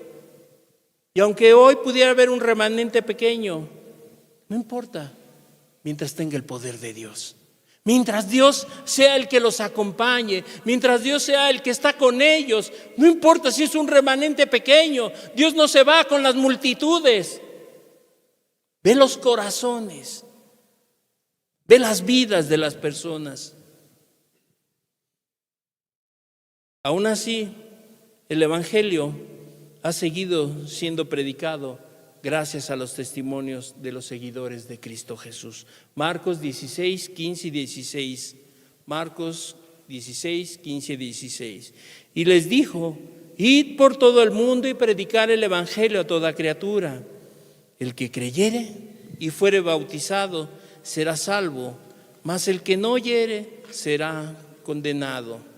Y aunque hoy pudiera haber un remanente pequeño, no importa, mientras tenga el poder de Dios. Mientras Dios sea el que los acompañe, mientras Dios sea el que está con ellos, no importa si es un remanente pequeño, Dios no se va con las multitudes. Ve los corazones, ve las vidas de las personas. Aún así, el Evangelio ha seguido siendo predicado gracias a los testimonios de los seguidores de Cristo Jesús. Marcos 16, 15 y 16. Marcos 16, 15 y 16. Y les dijo: id por todo el mundo y predicad el Evangelio a toda criatura. El que creyere y fuere bautizado será salvo, mas el que no oyere será condenado.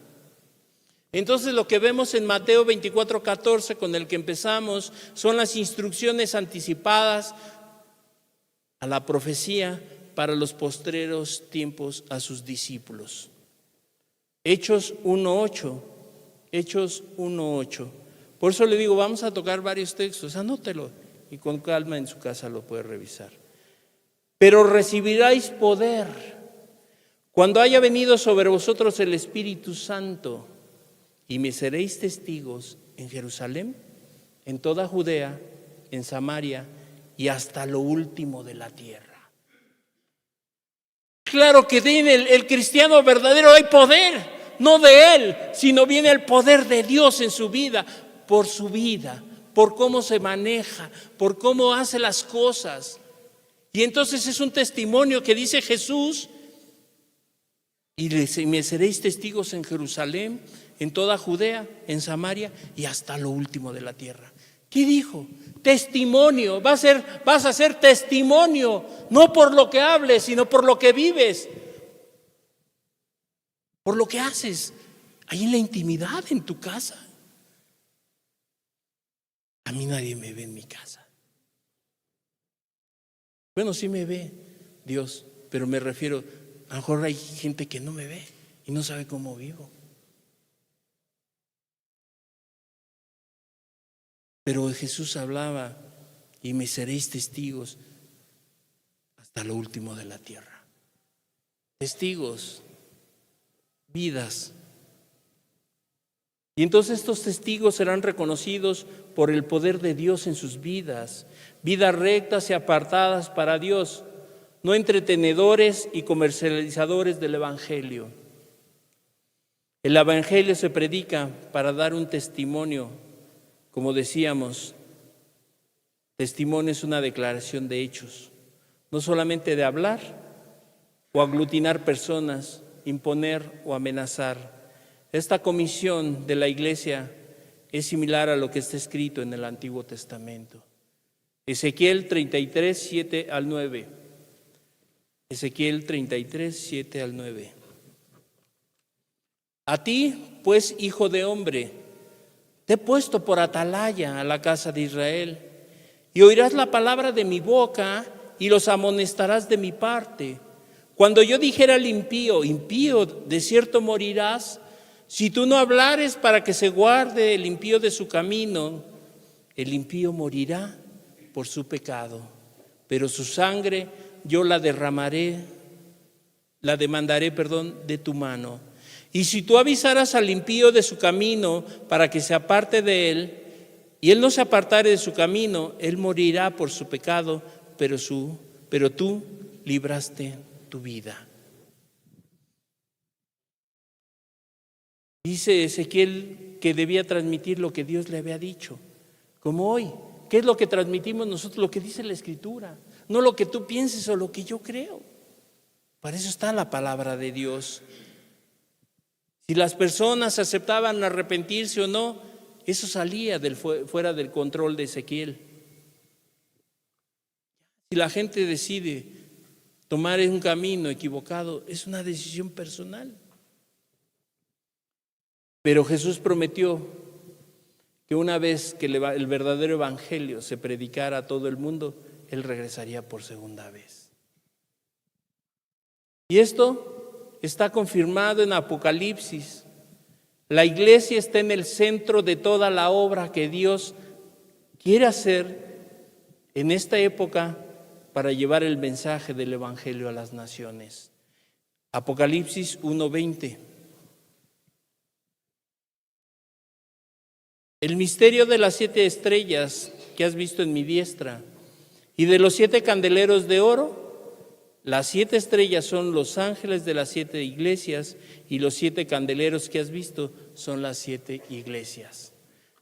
Entonces lo que vemos en Mateo 24:14, con el que empezamos, son las instrucciones anticipadas a la profecía para los postreros tiempos a sus discípulos. Hechos 1:8. Hechos 1:8. Por eso le digo, vamos a tocar varios textos, anótelo y con calma en su casa lo puede revisar. Pero recibiráis poder cuando haya venido sobre vosotros el Espíritu Santo, y me seréis testigos en Jerusalén, en toda Judea, en Samaria y hasta lo último de la tierra. Claro que en el cristiano verdadero hay poder, no de él, sino viene el poder de Dios en su vida, por cómo se maneja, por cómo hace las cosas. Y entonces es un testimonio que dice Jesús, y me seréis testigos en Jerusalén, en toda Judea, en Samaria y hasta lo último de la tierra. ¿Qué dijo? Testimonio, vas a ser testimonio, no por lo que hables, sino por lo que vives, por lo que haces, ahí en la intimidad, en tu casa. A mí nadie me ve en mi casa. Bueno, sí me ve Dios, pero me refiero, a lo mejor hay gente que no me ve y no sabe cómo vivo. Pero Jesús hablaba, y me seréis testigos hasta lo último de la tierra. Testigos, vidas. Y entonces estos testigos serán reconocidos por el poder de Dios en sus vidas, vidas rectas y apartadas para Dios, no entretenedores y comercializadores del Evangelio. El Evangelio se predica para dar un testimonio. Como decíamos, testimonio es una declaración de hechos, no solamente de hablar o aglutinar personas, imponer o amenazar. Esta comisión de la iglesia es similar a lo que está escrito en el Antiguo Testamento. Ezequiel 33, 7 al 9. Ezequiel 33, 7 al 9. A ti, pues, hijo de hombre, te he puesto por atalaya a la casa de Israel, y oirás la palabra de mi boca y los amonestarás de mi parte. Cuando yo dijera al impío, impío, de cierto morirás, si tú no hablares para que se guarde el impío de su camino, el impío morirá por su pecado, pero su sangre yo la demandaré, de tu mano. Y si tú avisaras al impío de su camino para que se aparte de él, y él no se apartare de su camino, él morirá por su pecado, pero tú libraste tu vida. Dice Ezequiel que debía transmitir lo que Dios le había dicho, como hoy. ¿Qué es lo que transmitimos nosotros? Lo que dice la Escritura, no lo que tú pienses o lo que yo creo. Para eso está la palabra de Dios. Si las personas aceptaban arrepentirse o no, eso salía fuera del control de Ezequiel. Si la gente decide tomar un camino equivocado, es una decisión personal. Pero Jesús prometió que una vez que el verdadero evangelio se predicara a todo el mundo, Él regresaría por segunda vez. Y esto está confirmado en Apocalipsis. La iglesia está en el centro de toda la obra que Dios quiere hacer en esta época para llevar el mensaje del evangelio a las naciones. Apocalipsis 1:20. El misterio de las 7 estrellas que has visto en mi diestra y de los 7 candeleros de oro. Las 7 estrellas son los ángeles de las 7 iglesias y los 7 candeleros que has visto son las 7 iglesias.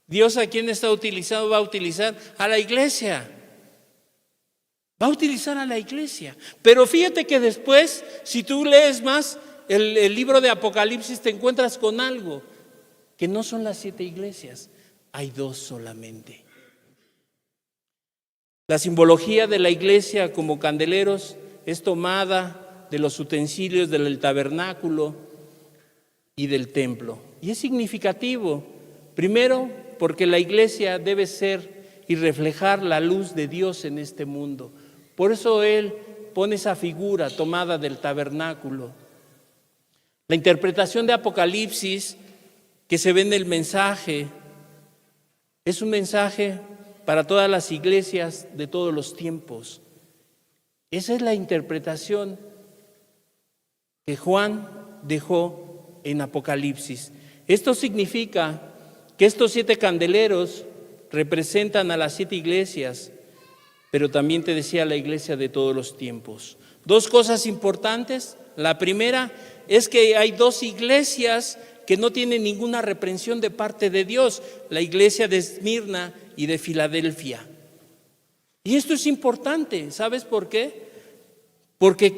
Dios, ¿a quién está utilizando? Va a utilizar a la iglesia. Va a utilizar a la iglesia. Pero fíjate que después, si tú lees más el libro de Apocalipsis, te encuentras con algo que no son las 7 iglesias. Hay 2 solamente. La simbología de la iglesia como candeleros es tomada de los utensilios del tabernáculo y del templo. Y es significativo, primero, porque la iglesia debe ser y reflejar la luz de Dios en este mundo. Por eso Él pone esa figura tomada del tabernáculo. La interpretación de Apocalipsis que se ve en el mensaje es un mensaje para todas las iglesias de todos los tiempos. Esa es la interpretación que Juan dejó en Apocalipsis. Esto significa que estos 7 candeleros representan a las 7 iglesias, pero también te decía la iglesia de todos los tiempos. 2 cosas importantes. La primera es que hay 2 iglesias que no tienen ninguna reprensión de parte de Dios, la iglesia de Esmirna y de Filadelfia. Y esto es importante, ¿sabes por qué? Porque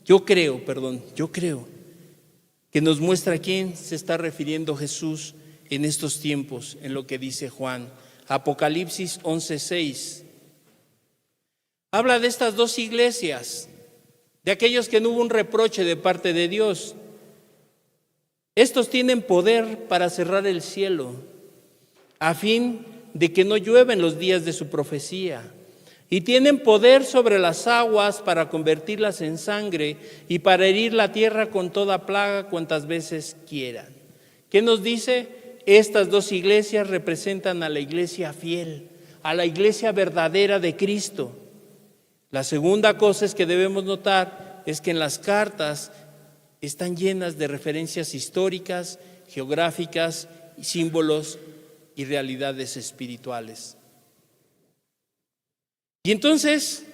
yo creo que nos muestra a quién se está refiriendo Jesús en estos tiempos, en lo que dice Juan. Apocalipsis 11:6. Habla de estas 2 iglesias, de aquellos que no hubo un reproche de parte de Dios. Estos tienen poder para cerrar el cielo, a fin de que no llueva en los días de su profecía. Y tienen poder sobre las aguas para convertirlas en sangre y para herir la tierra con toda plaga cuantas veces quieran. ¿Qué nos dice? Estas 2 iglesias representan a la iglesia fiel, a la iglesia verdadera de Cristo. La segunda cosa es que debemos notar es que en las cartas están llenas de referencias históricas, geográficas, símbolos y realidades espirituales. Y entonces,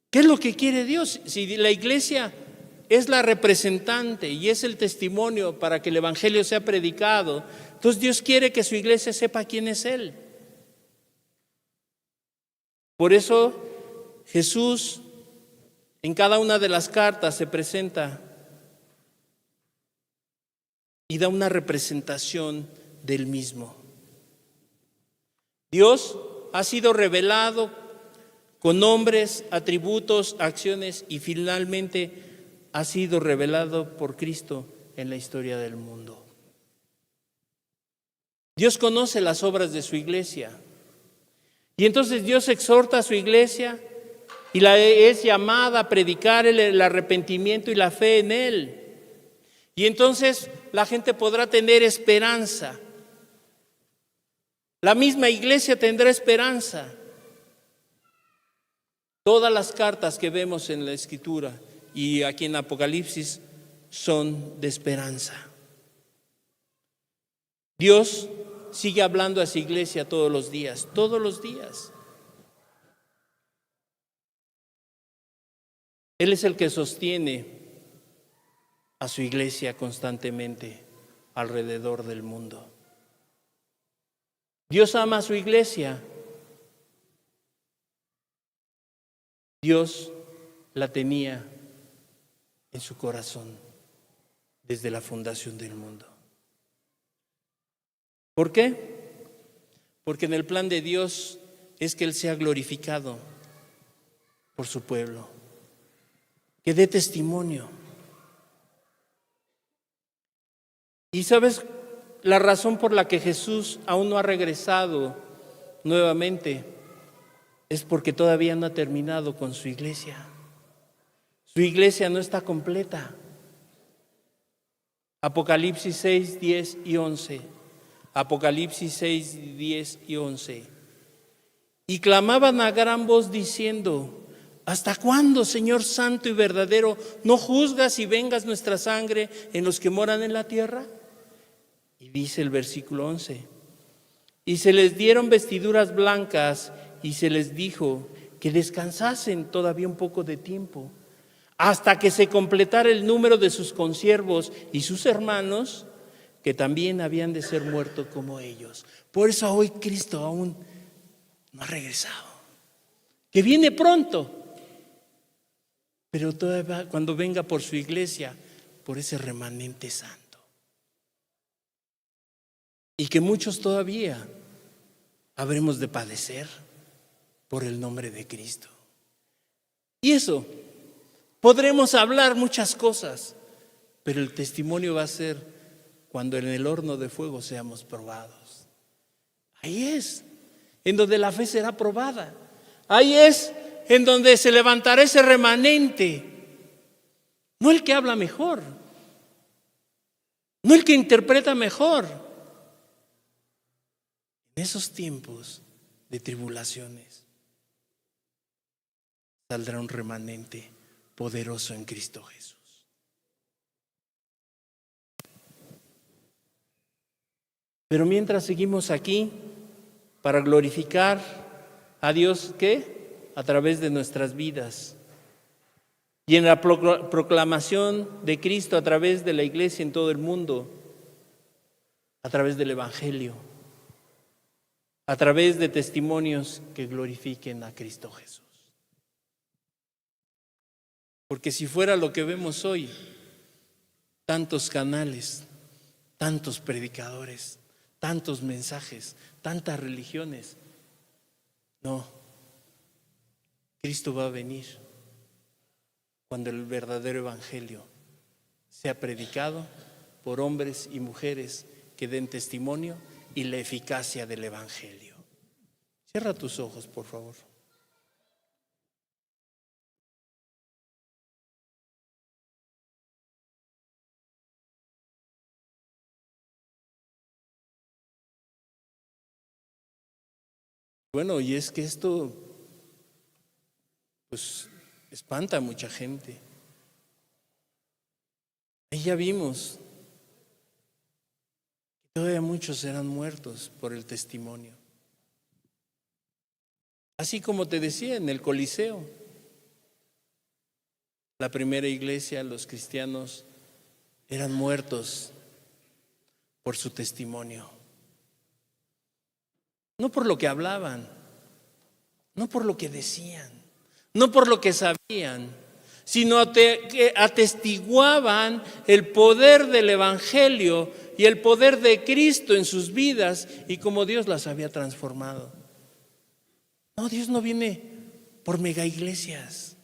¿qué es lo que quiere Dios? Si la iglesia es la representante y es el testimonio para que el evangelio sea predicado, entonces Dios quiere que su iglesia sepa quién es Él. Por eso Jesús en cada una de las cartas se presenta y da una representación del mismo. Dios ha sido revelado con nombres, atributos, acciones y finalmente ha sido revelado por Cristo en la historia del mundo. Dios conoce las obras de su iglesia y entonces Dios exhorta a su iglesia y la es llamada a predicar el arrepentimiento y la fe en Él. Y entonces la gente podrá tener esperanza. La misma iglesia tendrá esperanza. Todas las cartas que vemos en la Escritura y aquí en Apocalipsis son de esperanza. Dios sigue hablando a su iglesia todos los días, todos los días. Él es el que sostiene a su iglesia constantemente alrededor del mundo. Dios ama a su iglesia. Dios la tenía en su corazón desde la fundación del mundo. ¿Por qué? Porque en el plan de Dios es que Él sea glorificado por su pueblo, que dé testimonio. Y sabes, la razón por la que Jesús aún no ha regresado nuevamente es porque todavía no ha terminado con su iglesia. Su iglesia no está completa. Apocalipsis 6, 10 y 11. Apocalipsis 6, 10 y 11. Y clamaban a gran voz diciendo: ¿hasta cuándo, Señor santo y verdadero, no juzgas y vengas nuestra sangre en los que moran en la tierra? Y dice el versículo 11: y se les dieron vestiduras blancas y se les dijo que descansasen todavía un poco de tiempo, hasta que se completara el número de sus consiervos y sus hermanos, que también habían de ser muertos como ellos. Por eso hoy Cristo aún no ha regresado, que viene pronto, pero todavía cuando venga por su iglesia, por ese remanente santo. Y que muchos todavía habremos de padecer por el nombre de Cristo. Y eso, podremos hablar muchas cosas, pero el testimonio va a ser cuando en el horno de fuego seamos probados. Ahí es en donde la fe será probada. Ahí es en donde se levantará ese remanente. No el que habla mejor, no el que interpreta mejor. En esos tiempos de tribulaciones saldrá un remanente poderoso en Cristo Jesús. Pero mientras seguimos aquí para glorificar a Dios, ¿qué? A través de nuestras vidas. Y en la proclamación de Cristo a través de la iglesia en todo el mundo, a través del Evangelio, a través de testimonios que glorifiquen a Cristo Jesús. Porque si fuera lo que vemos hoy, tantos canales, tantos predicadores, tantos mensajes, tantas religiones, no, Cristo va a venir cuando el verdadero evangelio sea predicado por hombres y mujeres que den testimonio y la eficacia del evangelio. Cierra tus ojos, por favor. Bueno, y es que esto, pues, espanta a mucha gente. Ahí ya vimos que todavía muchos serán muertos por el testimonio. Así como te decía en el Coliseo, la primera iglesia, los cristianos eran muertos por su testimonio. No por lo que hablaban, no por lo que decían, no por lo que sabían, sino que atestiguaban el poder del evangelio y el poder de Cristo en sus vidas y cómo Dios las había transformado. No, Dios no viene por mega iglesias.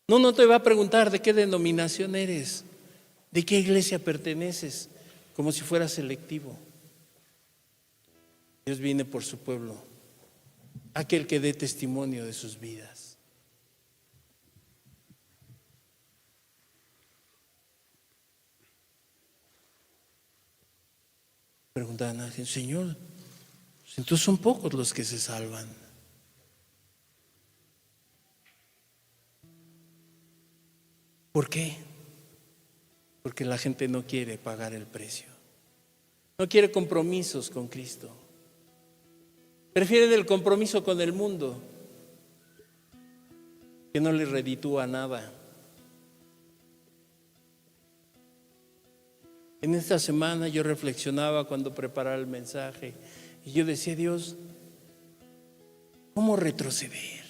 No te va a preguntar de qué denominación eres, de qué iglesia perteneces, como si fuera selectivo. Dios viene por su pueblo, aquel que dé testimonio de sus vidas. Preguntaban a alguien, Señor, entonces son pocos los que se salvan. ¿Por qué? Porque la gente no quiere pagar el precio. No quiere compromisos con Cristo. Prefieren el compromiso con el mundo, que no les reditúa nada. En esta semana yo reflexionaba cuando preparaba el mensaje y yo decía, Dios, ¿cómo retroceder?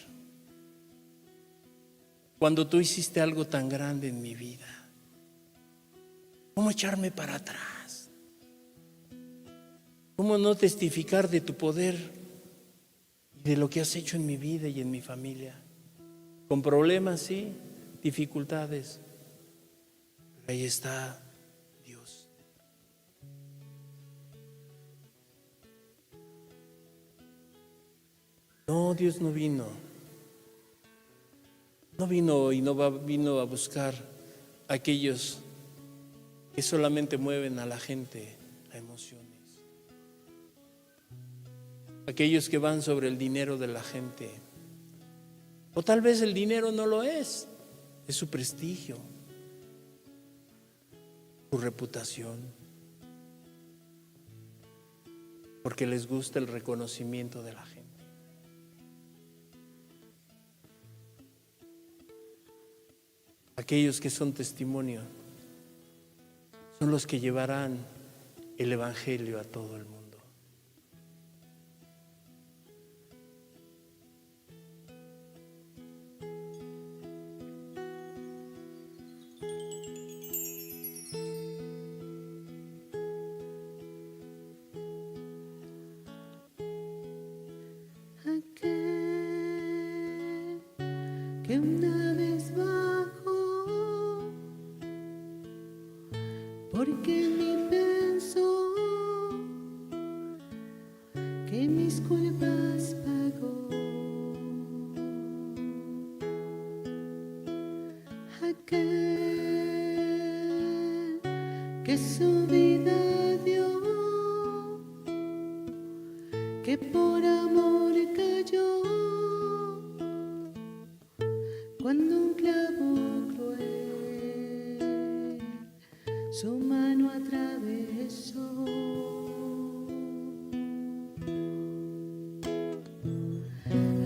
Cuando tú hiciste algo tan grande en mi vida, ¿cómo echarme para atrás? ¿Cómo no testificar de tu poder y de lo que has hecho en mi vida y en mi familia? Con problemas, sí, dificultades, pero ahí está Dios. No, Dios no vino y vino a buscar a aquellos que solamente mueven a la gente a emociones. Aquellos que van sobre el dinero de la gente. O tal vez el dinero no lo es su prestigio, su reputación, porque les gusta el reconocimiento de la gente. Aquellos que son testimonio son los que llevarán el evangelio a todo el mundo. Aquel que una vez bajó, porque ni pensó que mis culpas aquel que su vida dio, que por amor cayó cuando un clavo cruel su mano atravesó.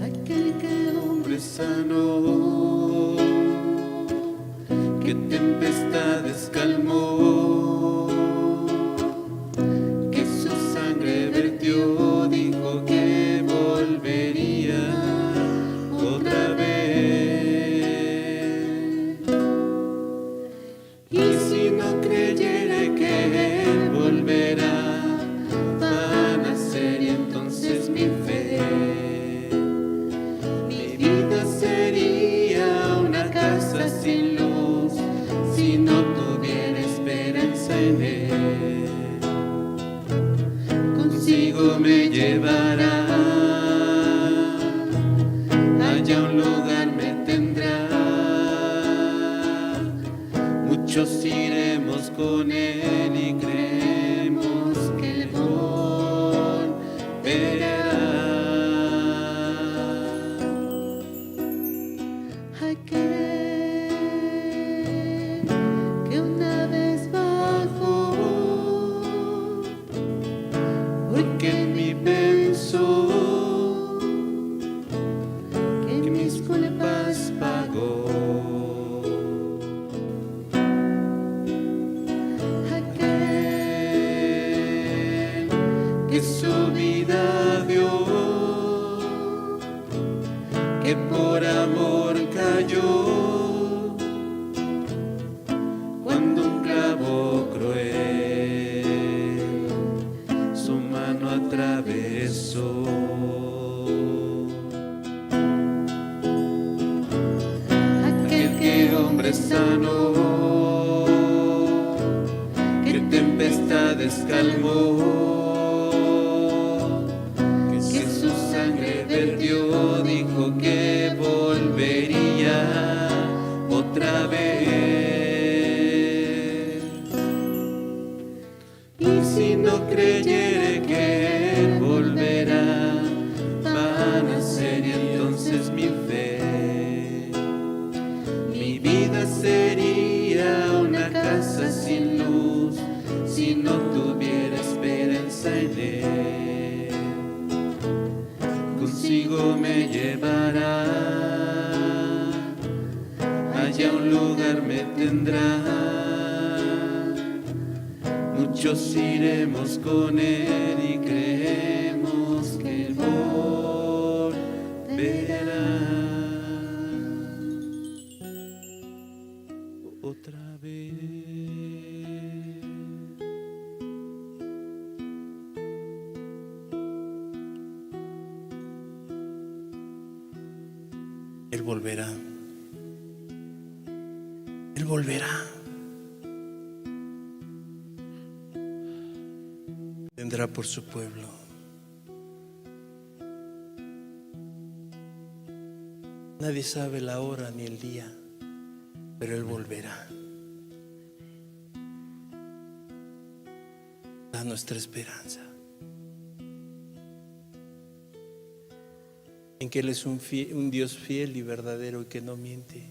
Aquel que hombre sanó, que tempestades calmó, que su sangre vertió, dijo que volvería otra vez. Y si no creyere que Él volverá, vana sería entonces mi fe. Mi vida sería una casa sin luz si no tuviera esperanza en Él. Consigo me llevará, allá un lugar me tendrá. Muchos iremos con Él y creemos que Él volverá. Aquel que una vez bajó, porque en mí pensó que mis culpas pagó. Aquel que su vida dio, que por amor cayó cuando un clavo cruel su mano atravesó. Aquel que hombre sanó, que tempestades calmó, que su sangre vertió, dijo que volvería otra vez. Y si no creyere que Él volverá, vana sería entonces mi fe. Mi vida sería una casa sin luz si no tuviera esperanza en Él. Consigo me llevará, allá un lugar me tendrá. Muchos iremos con Él y creemos que Él volverá otra vez. Él volverá. Él volverá. Vendrá por su pueblo. Nadie sabe la hora ni el día, pero Él volverá. Da nuestra esperanza en que Él es un Dios fiel y verdadero y que no miente.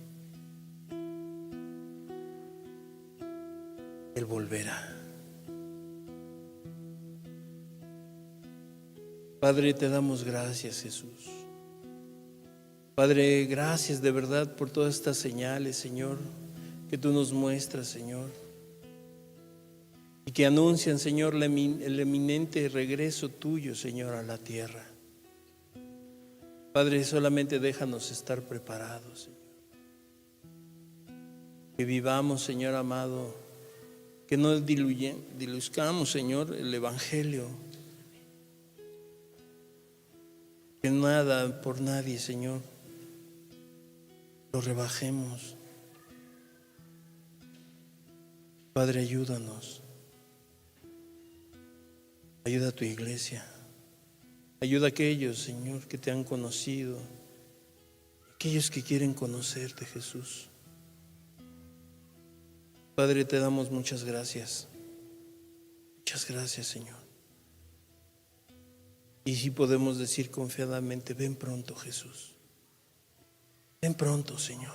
Él volverá. Padre, te damos gracias, Jesús. Padre, gracias de verdad por todas estas señales, Señor, que tú nos muestras, Señor, y que anuncian, Señor, el eminente regreso tuyo, Señor, a la tierra. Padre, solamente déjanos estar preparados, Señor. Que vivamos, Señor amado, que no diluzcamos, Señor, el Evangelio. Que nada por nadie, Señor, lo rebajemos. Padre, ayúdanos. Ayuda a tu iglesia. Ayuda a aquellos, Señor, que te han conocido, aquellos que quieren conocerte, Jesús. Padre, te damos muchas gracias. Muchas gracias, Señor. Y si podemos decir confiadamente, ven pronto, Jesús. Ven pronto, Señor.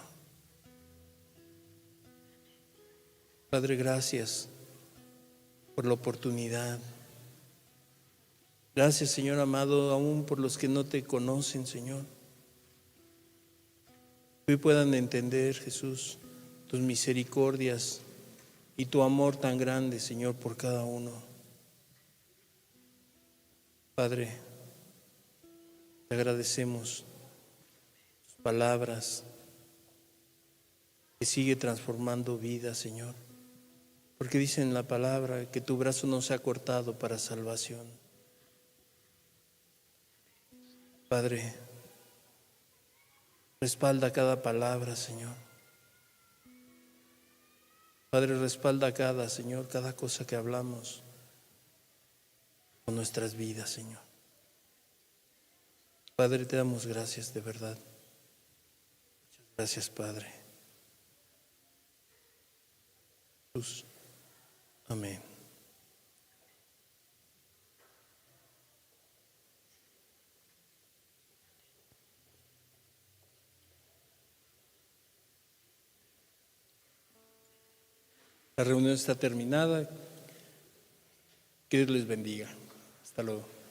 Padre, gracias por la oportunidad. Gracias, Señor amado, aún por los que no te conocen, Señor. Que hoy puedan entender, Jesús, tus misericordias y tu amor tan grande, Señor, por cada uno. Padre, te agradecemos tus palabras que sigue transformando vidas, Señor. Porque dice en la palabra que tu brazo no se ha cortado para salvación. Padre, respalda cada palabra, Señor. Padre, respalda cada, Señor, cada cosa que hablamos con nuestras vidas, Señor. Padre, te damos gracias de verdad. Muchas gracias, Padre. Jesús. Amén. La reunión está terminada. Que Dios les bendiga. Hasta luego.